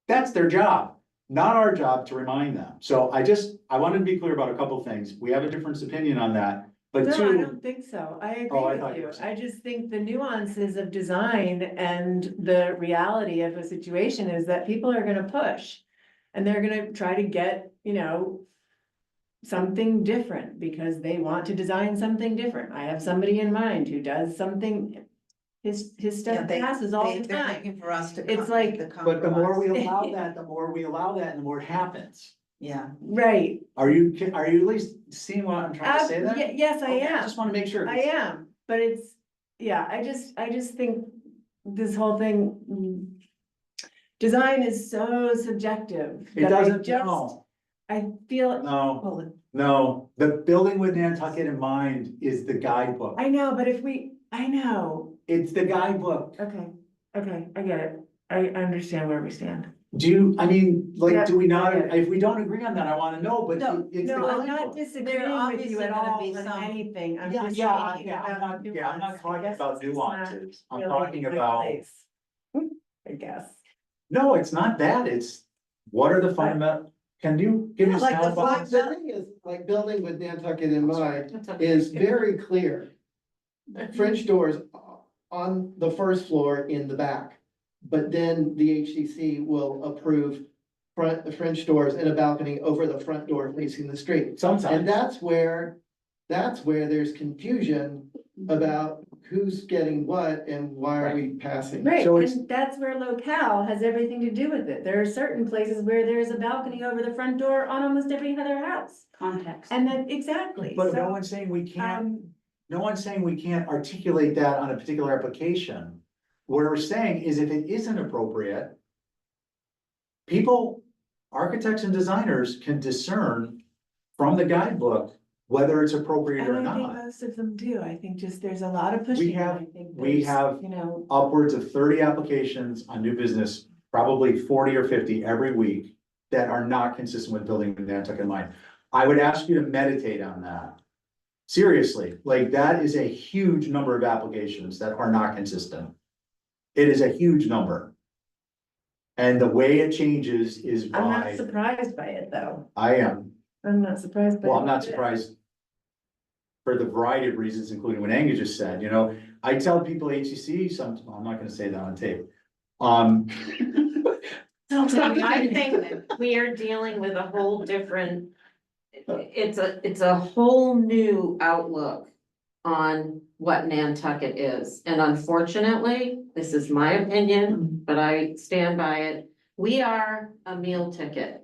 that's their job, not our job to remind them. So I wanted to be clear about a couple of things. We have a different opinion on that, but No, I two, don't think so. I Oh, I agree thought with you you. were saying- I just think the nuances of design and the reality of a situation is that people are gonna push. And they're gonna try to get, something different because they want to design something different. I have somebody in mind who does something, his stuff passes all the They're time. looking for us to. It's like- but the more we compromise. allow that, the more and the more it happens. Yeah, Right. Are you at least seeing what I'm trying to say there? Yes, I Okay, am. just wanna make sure. I am, but it's, yeah, I just think this whole thing. Design is so subjective. It that I doesn't, just- no, I feel, no, no, the Building with Nantucket in Mind is the guidebook. I know, but I know, It's the guidebook. okay, I get it. I understand where we stand. Do we not, Yeah. if we don't agree on that, I wanna know, but No, it's the No, I'm not guidebook. disagreeing with obviously you at gonna all be on some- anything. I'm Yeah, just yeah, talking I'm about not nuance. I talking guess about it's just nuances. not I'm really talking my about, place. I guess. no, it's not that, it's, what are the fundamental, can you give me a Like sound bite? the thing is, like building with Nantucket in mind is very clear. French doors on the first floor in the back. But then the HCC will approve French doors and a balcony over the front door facing the street. And Sometimes, that's where there's confusion about who's getting what and why are we passing. Right, So it's- and that's where locale has everything to do with it. There are certain places where there's a balcony over the front door on almost every other house. Context. And then, exactly, but no so, one's saying we can't, um, no one's saying we can't articulate that on a particular application. What we're saying is if it isn't appropriate, people, architects and designers can discern from the guidebook whether it's appropriate or and I think not. most of them do. I think just there's a lot of pushing. and have- I think we there's, have- You know, Upwards of 30 applications on new business, probably 40 or 50 every week that are not consistent with Building with Nantucket in Mind. I would ask you to meditate on that. Seriously, like that is a huge number of applications that are not consistent. It is a huge number. And the way it changes is I'm not by, surprised by it, though. I am, I'm not surprised by it. well, I'm not surprised. For the variety of reasons, including what Angus just said, I tell people HCC, I'm not gonna say that on tape. I think that we are dealing with a whole different, it's a whole new outlook on what Nantucket is. And unfortunately, this is my opinion, but I stand by it. We are a meal ticket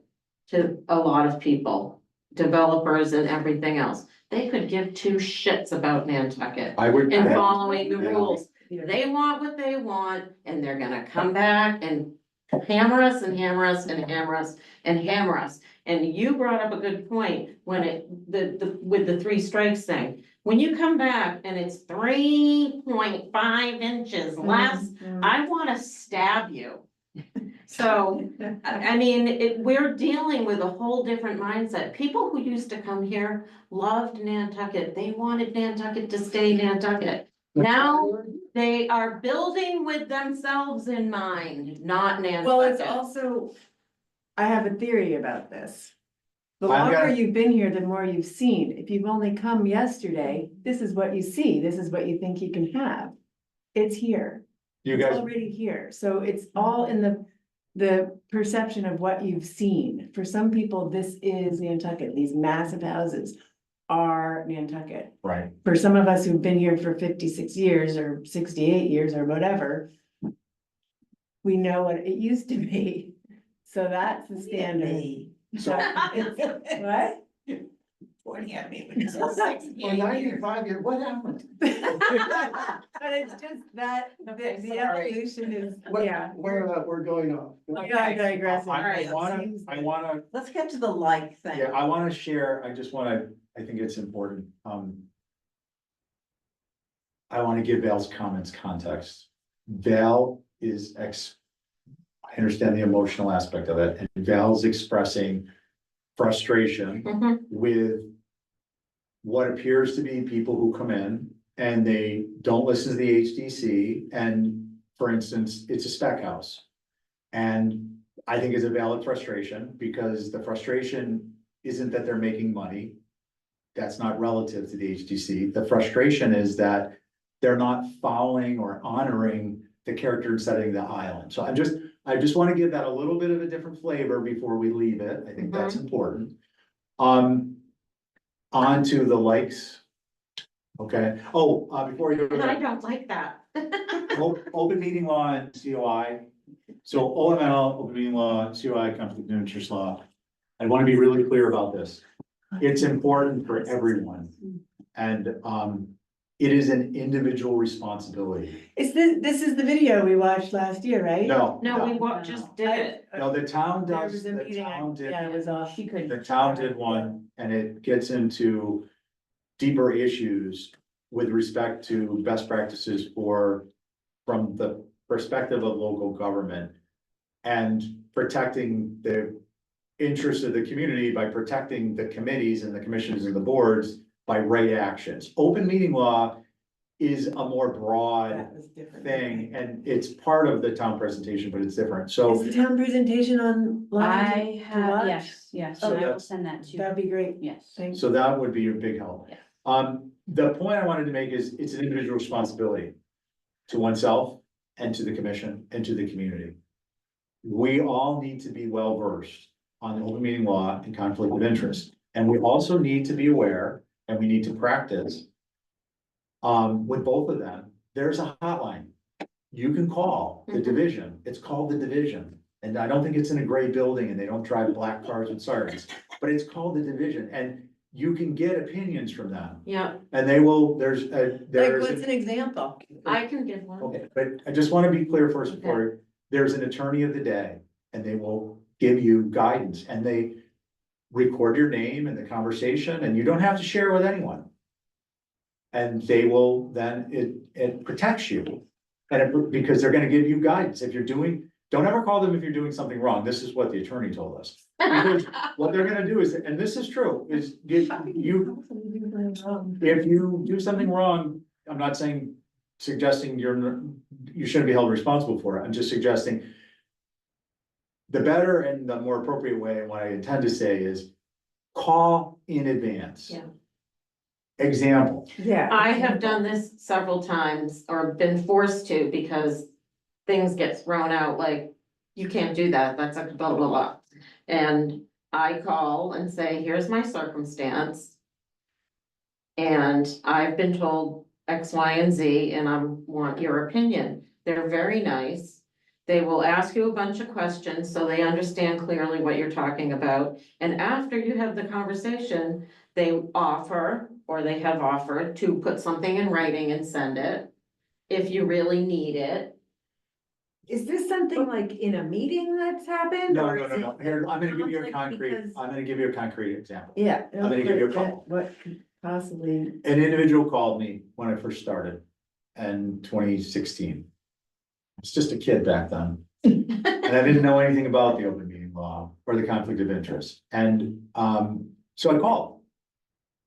to a lot of people, developers and everything else. They could give two shits about Nantucket I would. and following the Yeah. rules. They want what they want and they're gonna come back and hammer us and hammer us and hammer us and hammer us. And you brought up a good point when with the three strikes thing. When you come back and it's 3.5 inches less, I wanna stab you. So, I mean, we're dealing with a whole different mindset. People who used to come here loved Nantucket. They wanted Nantucket to stay Nantucket. Now, they are building with themselves in mind, not Well, it's Nantucket. also, I have a theory about this. The I'm longer gonna- you've been here, the more you've seen. If you've only come yesterday, this is what you see, this is what you think you can have. It's here, You it's guys, already here, so it's all in the perception of what you've seen. For some people, this is Nantucket, these massive houses are Nantucket. right, For some of us who've been here for 56 years or 68 years or whatever, we know what it used to be. So that's the standard. so, What? Pointing at me when you said For 68 years. 95 years, what happened? But it's just that, Okay, the sorry. evolution is, What- yeah. We're going off. I digress. I wanna, Let's get to the like thing. yeah, I wanna share, I think it's important, I wanna give Val's comments context. Val is I understand the emotional aspect of it, and Val's expressing frustration Mhm. with what appears to be people who come in and they don't listen to the HDC, and for instance, it's a spec house. And I think it's a valid frustration, because the frustration isn't that they're making money. That's not relative to the HDC. The frustration is that they're not following or honoring the character and setting of the island. So I just want to give that a little bit of a different flavor before we leave it. I think that's important. On to the likes. Okay, before you. And I don't like that. Open meeting law and COI. So OML, open meeting law, COI, conflict of interest law. I want to be really clear about this. It's important for everyone. And, it is an individual responsibility. This is the video we watched last year, right? No. No, we just did it. No, the town There does, was a the meeting, town did, yeah, it was off. She could. the town did one, and it gets into deeper issues with respect to best practices from the perspective of local government. And protecting the interests of the community by protecting the committees and the commissions and the boards by right actions. Open meeting law is a more broad That was different. thing, and it's part of the town presentation, but it's different, Is so. the town presentation online? I to have, watch? yes, So and I will that's- send that to you, That'd be great, yes. thanks. So that would be a big help. Yeah. The point I wanted to make is, it's an individual responsibility to oneself and to the commission and to the community. We all need to be well versed on open meeting law and conflict of interest, and we also need to be aware, and we need to practice. With both of them, there's a hotline. You can call the Mhm. division, it's called the division, and I don't think it's in a gray building and they don't drive black cars with sirens. But it's called the division, and you can get opinions from them, Yeah, and they will, there's. Like, what's an example? I can give one. Okay, but I just wanna be clear first before, there's an attorney of the day, and they will give you guidance, and they record your name in the conversation, and you don't have to share with anyone. And they will, then it protects you, and because they're gonna give you guidance, if you're doing, don't ever call them if you're doing something wrong, this is what the attorney told us. Because what they're gonna do is, and this is true, is if you do something wrong, I'm not suggesting you shouldn't be held responsible for it, I'm just suggesting. The better and the more appropriate way, and what I intend to say is, call in advance. Yeah. Example, Yeah. I have done this several times or been forced to because things get thrown out like, you can't do that, that's a blah, blah, blah. And I call and say, here's my circumstance. And I've been told X, Y, and Z, and I want your opinion. They're very nice. They will ask you a bunch of questions so they understand clearly what you're talking about. And after you have the conversation, they offer, or they have offered, to put something in writing and send it if you really need it. is this something like in a meeting that's happened? No, or no, is no, it no, here, I'm gonna give you a conflict concrete, because- I'm gonna give you a concrete example. Yeah. I'm gonna give you a but couple. What could possibly, An individual called me when I first started in 2016. I was just a kid back then. And I didn't know anything about the open meeting law or the conflict of interest. And so I called.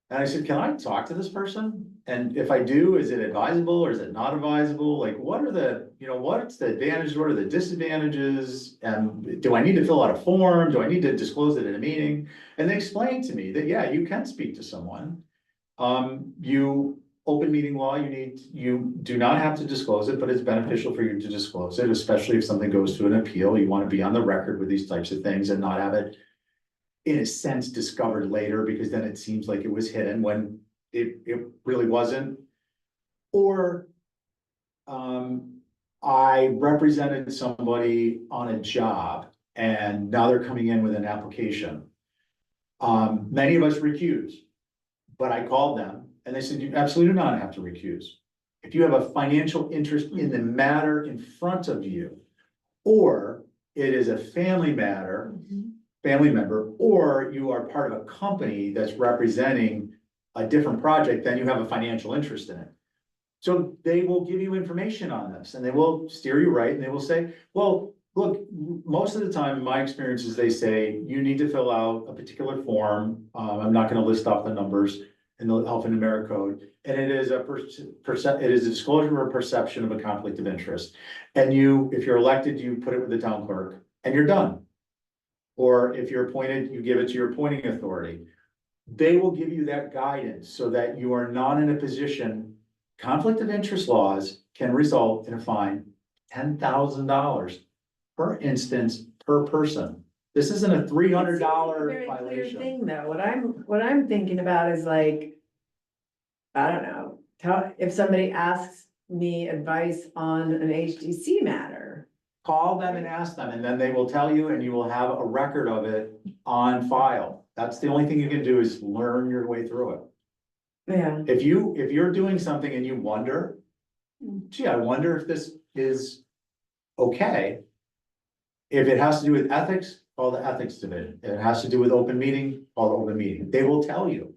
And I said, can I talk to this person? And if I do, is it advisable or is it not advisable? Like, what are the, what's the advantages? What are the disadvantages? And do I need to fill out a form? Do I need to disclose it in a meeting? And they explained to me that, yeah, you can speak to someone. Open meeting law, you do not have to disclose it, but it's beneficial for you to disclose it, especially if something goes to an appeal. You want to be on the record with these types of things and not have it, in a sense, discovered later, because then it seems like it was hidden when it really wasn't. Or I represented somebody on a job and now they're coming in with an application. Many of us recuse, but I called them and they said, you absolutely do not have to recuse. If you have a financial interest in the matter in front of you, or it is a family matter, family member, or you are part of a company that's representing a different project, then you have a financial interest in it. So they will give you information on this and they will steer you right and they will say, well, look, most of the time in my experiences, they say you need to fill out a particular form. I'm not gonna list off the numbers in the alphanumeric code. And it is it is a disclosure or perception of a conflict of interest. And if you're elected, you put it with the town clerk and you're done. Or if you're appointed, you give it to your appointing authority. They will give you that guidance so that you are not in a position. Conflict of interest laws can result in a fine $10,000 per instance per person. This isn't a $300 very clear violation. thing, though. What I'm thinking about is like, I don't know, if somebody asks me advice on an HDC matter. Call them and ask them, and then they will tell you, and you will have a record of it on file. That's the only thing you can do is learn your way through it. Yeah. If you're doing something and you wonder, gee, I wonder if this is okay. If it has to do with ethics, call the ethics division. If it has to do with open meeting, call the open meeting. They will tell you.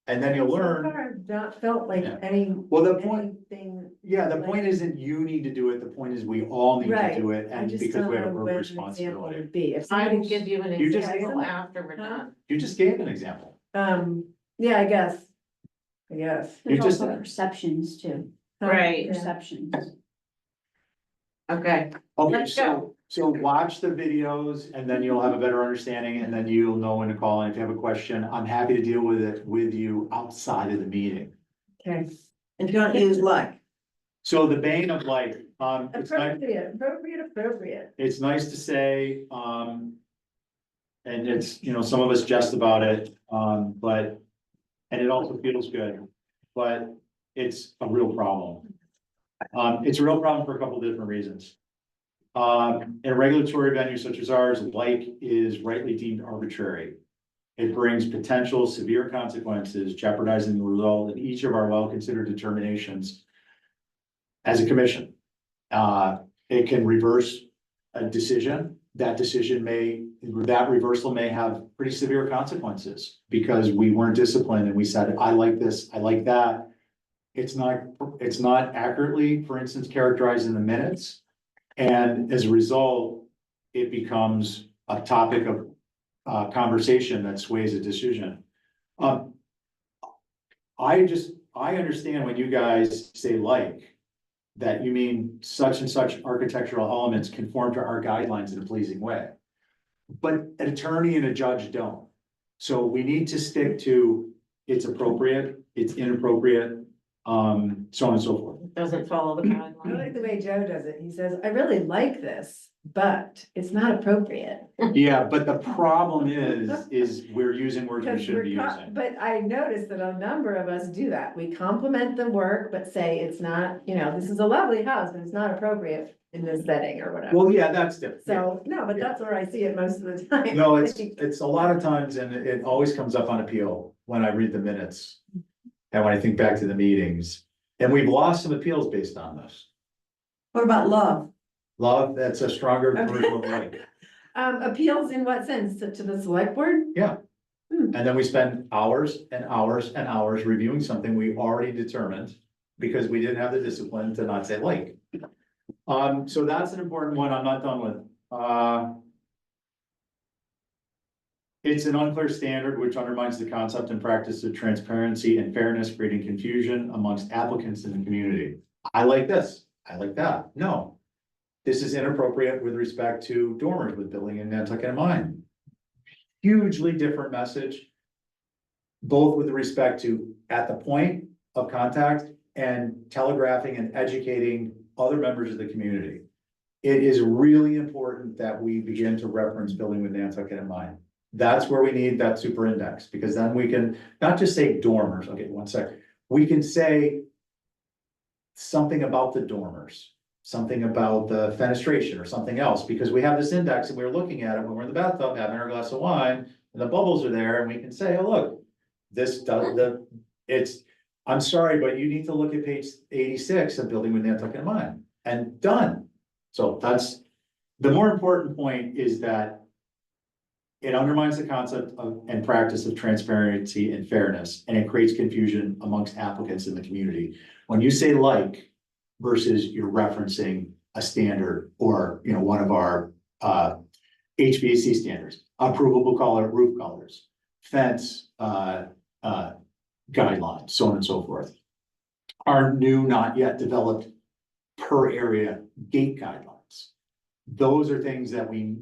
And then you'll So learn. far, I've not felt like Yeah. any. Well, the point, anything. yeah, the point isn't you need to do it. The point is we all need to Right. do it, I and just because don't we have a know group what an example responsibility. would be. If I will somebody, give you an You just- example after we're done. You just gave an example. yeah, I guess. There's just- also perceptions too, Right, perceptions. okay. Okay, Let's go. so watch the videos and then you'll have a better understanding and then you'll know when to call. And if you have a question, I'm happy to deal with it with you outside of the meeting. Okay. And don't use like. So the bane of like, Appropriate. it's nice to say, and it's, some of us jest about it, and it also feels good, but it's a real problem. It's a real problem for a couple of different reasons. In a regulatory venue such as ours, like is rightly deemed arbitrary. It brings potential severe consequences, jeopardizing the result of each of our well-considered determinations as a commission. It can reverse a decision. That reversal may have pretty severe consequences because we weren't disciplined and we said, I like this, I like that. It's not accurately, for instance, characterized in the minutes. And as a result, it becomes a topic of conversation that sways a decision. I understand when you guys say that you mean such and such architectural elements conform to our guidelines in a pleasing way. But an attorney and a judge don't. So we need to stick to it's appropriate, it's inappropriate, so on and so forth. Doesn't follow the I guidelines. like the way Joe does it. He says, I really like this, but it's not appropriate. Yeah, but the problem is we're using words we Because shouldn't be using. but I noticed that a number of us do that. We compliment the work, but say it's not, this is a lovely house, but it's not appropriate in this setting or whatever. Well, yeah, that's different. So, no, but that's where I see it most of the time. No, it's a lot of times, and it always comes up on appeal when I read the minutes. And when I think back to the meetings, and we've lost some appeals based on this. What about love? Love, that's a stronger Okay. version of like. Appeals in what sense? To the select board? Yeah. And then we spend hours and hours and hours reviewing something we already determined because we didn't have the discipline to not say like. So that's an important one I'm not done with. It's an unclear standard which undermines the concept and practice of transparency and fairness, creating confusion amongst applicants in the community. I like this, I like that. No. This is inappropriate with respect to dormers with building in Nantucket in mind. Hugely different message. Both with respect to at the point of contact and telegraphing and educating other members of the community. It is really important that we begin to reference building with Nantucket in mind. That's where we need that super index, because then we can not just say dormers, okay, one sec. We can say something about the dormers, something about the fenestration or something else, because we have this index and we're looking at it when we're in the bathtub having our glass of wine and the bubbles are there and we can say, oh, look, this does I'm sorry, but you need to look at page 86 of building with Nantucket in mind and done. So that's the more important point is that it undermines the concept of and practice of transparency and fairness, and it creates confusion amongst applicants in the community. When you say like versus you're referencing a standard or, you know, one of our HVAC standards, approvable color, roof colors, fence guidelines, so on and so forth. Our new, not yet developed per area gate guidelines. Those are things that we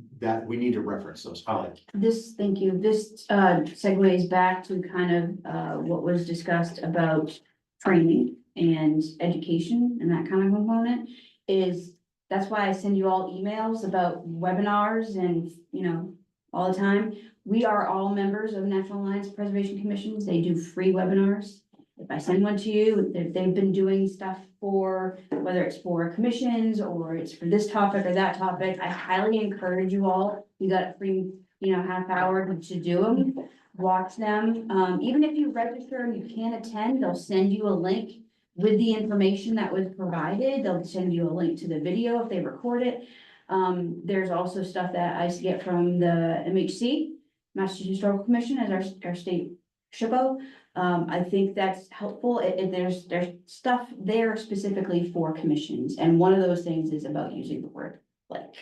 need to reference those. Holly. This, thank you, this segues back to kind of what was discussed about training and education and that kind of component is, that's why I send you all emails about webinars and, you know, all the time. We are all members of National Alliance Preservation Commissions. They do free webinars. If I send one to you, they've been doing stuff for, whether it's for commissions or it's for this topic or that topic, I highly encourage you all. You got a free, you know, half hour to do them, watch them. Even if you register and you can't attend, they'll send you a link with the information that was provided. They'll send you a link to the video if they record it. There's also stuff that I used to get from the MHC, Massachusetts Historical Commission, as our state SHPO. I think that's helpful. There's stuff there specifically for commissions, and one of those things is about using the word like.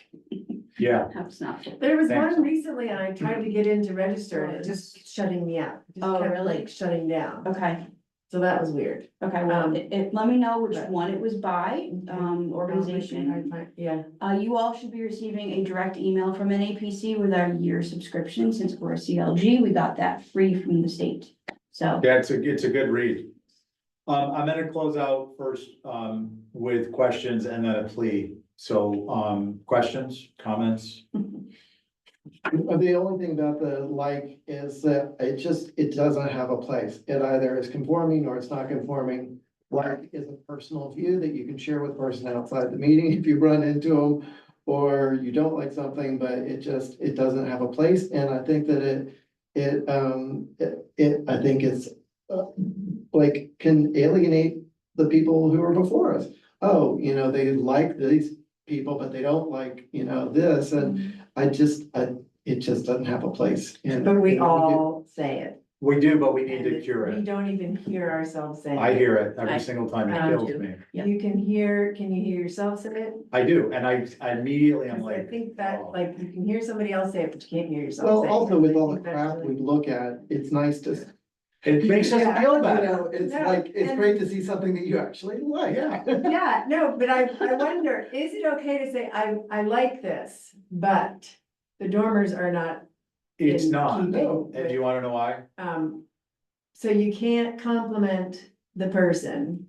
Yeah. That's not. There was Thanks. one recently and I tried to get in to register and it just shutting me out. It just Oh, kept, really? like, shutting down. Okay, So that was weird. okay, well, let me know which but- one it was by, organization. Yeah. You all should be receiving a direct email from NAPC with our year subscription. Since we're a CLG, we got that free from the state. So, Yeah, it's a good read. I'm gonna close out first, with questions and then a plea. So, questions, comments? The only thing about the like is that it doesn't have a place. It either is conforming or it's not conforming. Like is a personal view that you can share with a person outside the meeting if you run into them. Or you don't like something, but it doesn't have a place. And I think that I think it's like can alienate the people who are before us. Oh, you know, they like these people, but they don't like, you know, this, and it just doesn't have a place. But we all say it. We do, but we need to And cure We it. don't even hear ourselves saying it. I hear it every I- single time. I It kills do. me. Yeah. Can you hear yourself say it? I do, and I immediately I'm 'Cause I like. think that, oh. like, you can hear somebody else say it, but you can't hear yourself Well, say it. also with all I the think that's crap really- we look at, it's nice to, It makes us Yeah. feel you better. know, it's No, like, it's and- great to see something that you actually like. Yeah. Yeah, no, but I wonder, is it okay to say, I like this, but the dormers are not, It's in not. keeping And do you wanna know why? so you can't compliment the person.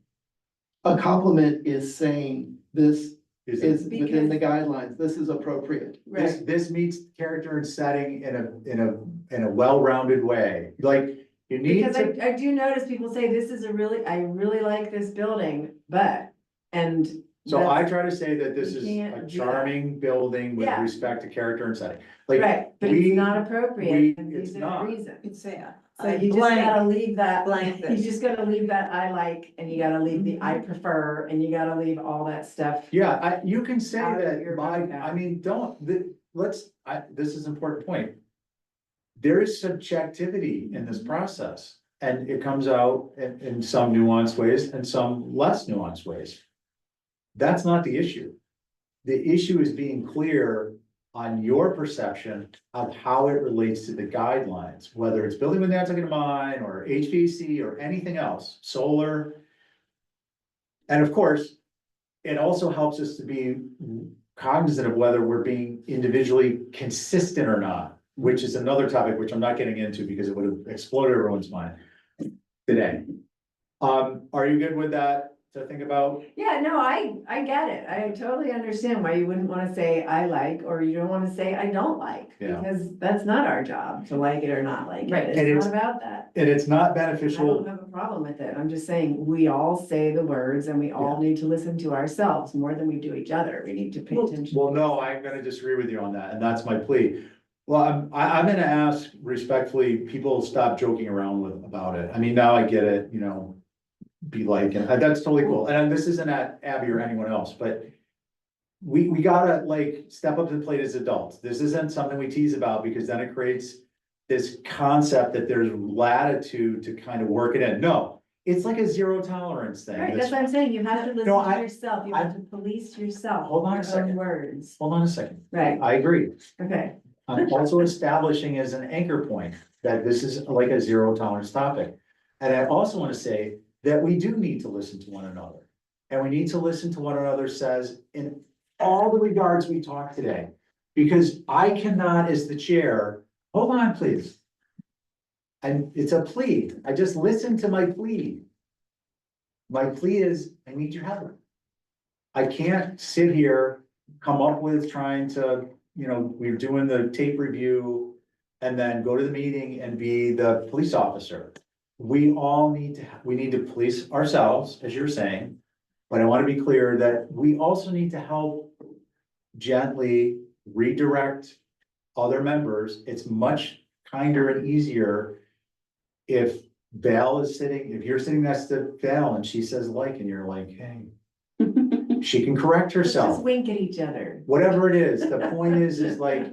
A compliment is saying this Is is it, within the guidelines, this is appropriate. this meets character and setting in a well-rounded way, like, you need Because to. I do notice people say, this is I really like this building, but, and So I try to say that this You is can't a do that. charming building with Yeah. respect to character and setting. Like, Right, but we- it's not appropriate, we- and it's these are not. the reasons. It's sad. So you just Blank. gotta leave that, Blank you this. just gotta leave that I like, and you gotta leave the I prefer, and you gotta leave all that stuff. Yeah, you can say Out of that your by, vocab. I mean, this is an important point. There is subjectivity in this process, and it comes out in some nuanced ways and some less nuanced ways. That's not the issue. The issue is being clear on your perception of how it relates to the guidelines, whether it's building with Nantucket in mind, or HVAC, or anything else, solar. And of course, it also helps us to be cognizant of whether we're being individually consistent or not, which is another topic which I'm not getting into because it would have exploded everyone's mind today. Are you good with that to think about? Yeah, no, I get it. I totally understand why you wouldn't wanna say I like, or you don't wanna say I don't like. Yeah. Because that's not our job to like it or not like Right. it. And It's it's- not about that. And it's not I don't beneficial, have a problem with it. I'm just saying, we all say the words and we all need to listen to ourselves more than we do each other. We need to pay attention. well, no, I'm gonna disagree with you on that, and that's my plea. Well, I'm gonna ask respectfully, people stop joking around about it. I mean, now I get it, you know. Be like, and that's totally cool, and this isn't at Abby or anyone else, but. We gotta like step up to the plate as adults. This isn't something we tease about because then it creates. This concept that there's latitude to kind of work it in. No, it's like a zero tolerance thing. Right, This- that's what I'm saying. You have to listen No, to I- yourself. You have to police yourself. Hold on a your own second. Words. Hold on a second. Right, I agree. okay. I'm also establishing as an anchor point that this is like a zero tolerance topic. And I also want to say that we do need to listen to one another. And we need to listen to what another says in all the regards we talk today. Because I cannot, as the chair, hold on, please. And it's a plea. I just listened to my plea. My plea is, I need your help. I can't sit here, come up with trying to, you know, we're doing the tape review. And then go to the meeting and be the police officer. We all we need to police ourselves, as you're saying. But I want to be clear that we also need to help gently redirect other members. It's much kinder and easier. If Val is sitting, if you're sitting next to Val and she says like, and you're like, hey, she can correct Let's herself, just wink at each other. whatever it is. The point is like,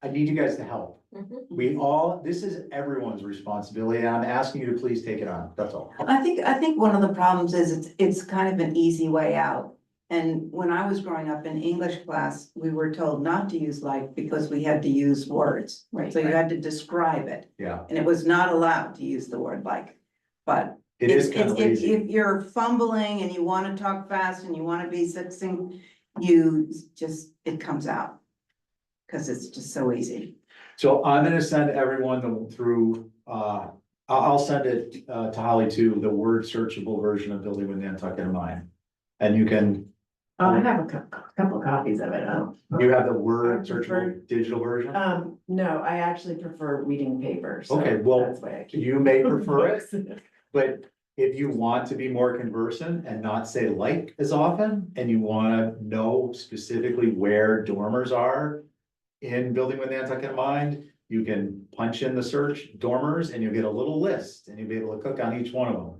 I need you guys to help. Mhm. This is everyone's responsibility, and I'm asking you to please take it on, that's all. I think one of the problems is it's kind of an easy way out. And when I was growing up in English class, we were told not to use like because we had to use words. Right, So you right. had to describe it, Yeah, and it was not allowed to use the word like. But it is It's, kind of if lazy. you're fumbling and you wanna talk fast and you wanna be succinct, you just, it comes out. Cause it's just so easy. So I'm gonna send everyone through, I'll send it, to Holly too, the word searchable version of Building with Nantucket in mind. And you can, I have a couple copies of it. you have the word I prefer- searchable digital version? No, I actually prefer reading paper, so Okay, well, that's why I keep. You may prefer it, but if you want to be more conversant and not say like as often, and you wanna know specifically where dormers are in Building with Nantucket in mind, you can punch in the search dormers and you'll get a little list and you'll be able to click on each one of them.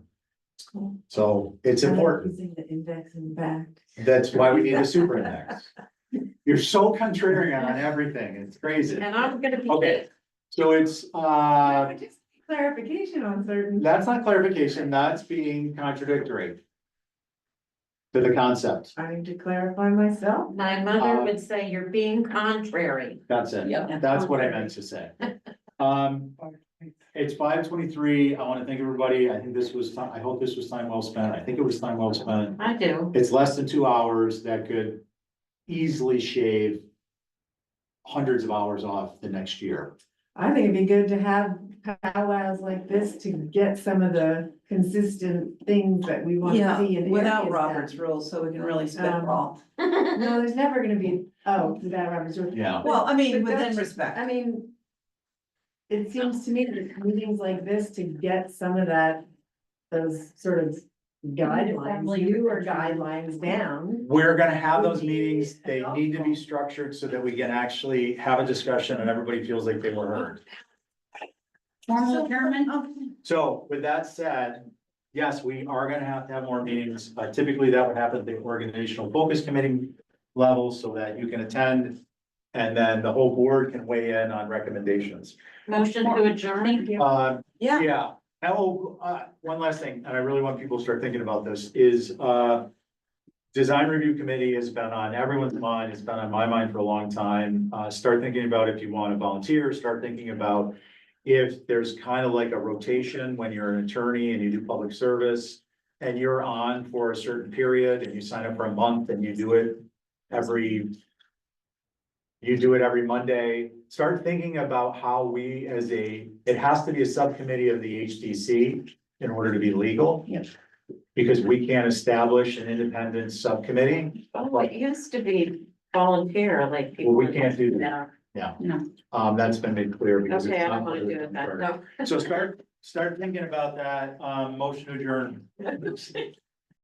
Cool. So it's I like important. Using the index in the back. That's why we need a super index. You're so contrarian on everything. It's crazy. And I'm gonna be. Okay, so it's, Just clarification on certain. that's not clarification, that's being contradictory to the concept. I need to clarify myself. My mother would say you're being contrary. That's it. Yep. That's what I meant to say. It's 5:23. I want to thank everybody. I think this was, I hope this was time well spent. I think it was time well spent. I do. It's less than 2 hours that could easily shave hundreds of hours off the next year. I think it'd be good to have powwows like this to get some of the consistent things that we want to Yeah, see in without areas Robert's done. rules, so we can really spitball. No, there's never gonna be, without Robert's rules. Yeah. Well, I mean, But within don't you- respect. I mean, it seems to me that meetings like this to get some of that, those sort of guidelines, newer guidelines down. We're gonna have those meetings, they need to be structured so that we can actually have a discussion and everybody feels like they were heard. Formal adjournment? So with that said, yes, we are gonna have to have more meetings. Typically, that would happen at the organizational focus committee level so that you can attend. And then the whole board can weigh in on recommendations. Motion to adjourn? Yeah. Yeah, oh, one last thing, and I really want people to start thinking about this, is, design review committee has been on everyone's mind, it's been on my mind for a long time. Start thinking about if you want to volunteer, start thinking about if there's kind of like a rotation when you're an attorney and you do public service and you're on for a certain period and you sign up for a month and you do it every Monday. Start thinking about how we it has to be a subcommittee of the HDC in order to be legal. Yep. Because we can't establish an independent subcommittee. Oh, it used to be volunteer, like people. Well, we can't do that. No, That's been made clear because. it's okay, I not don't wanna do it that, no. So start thinking about that, motion to adjourn.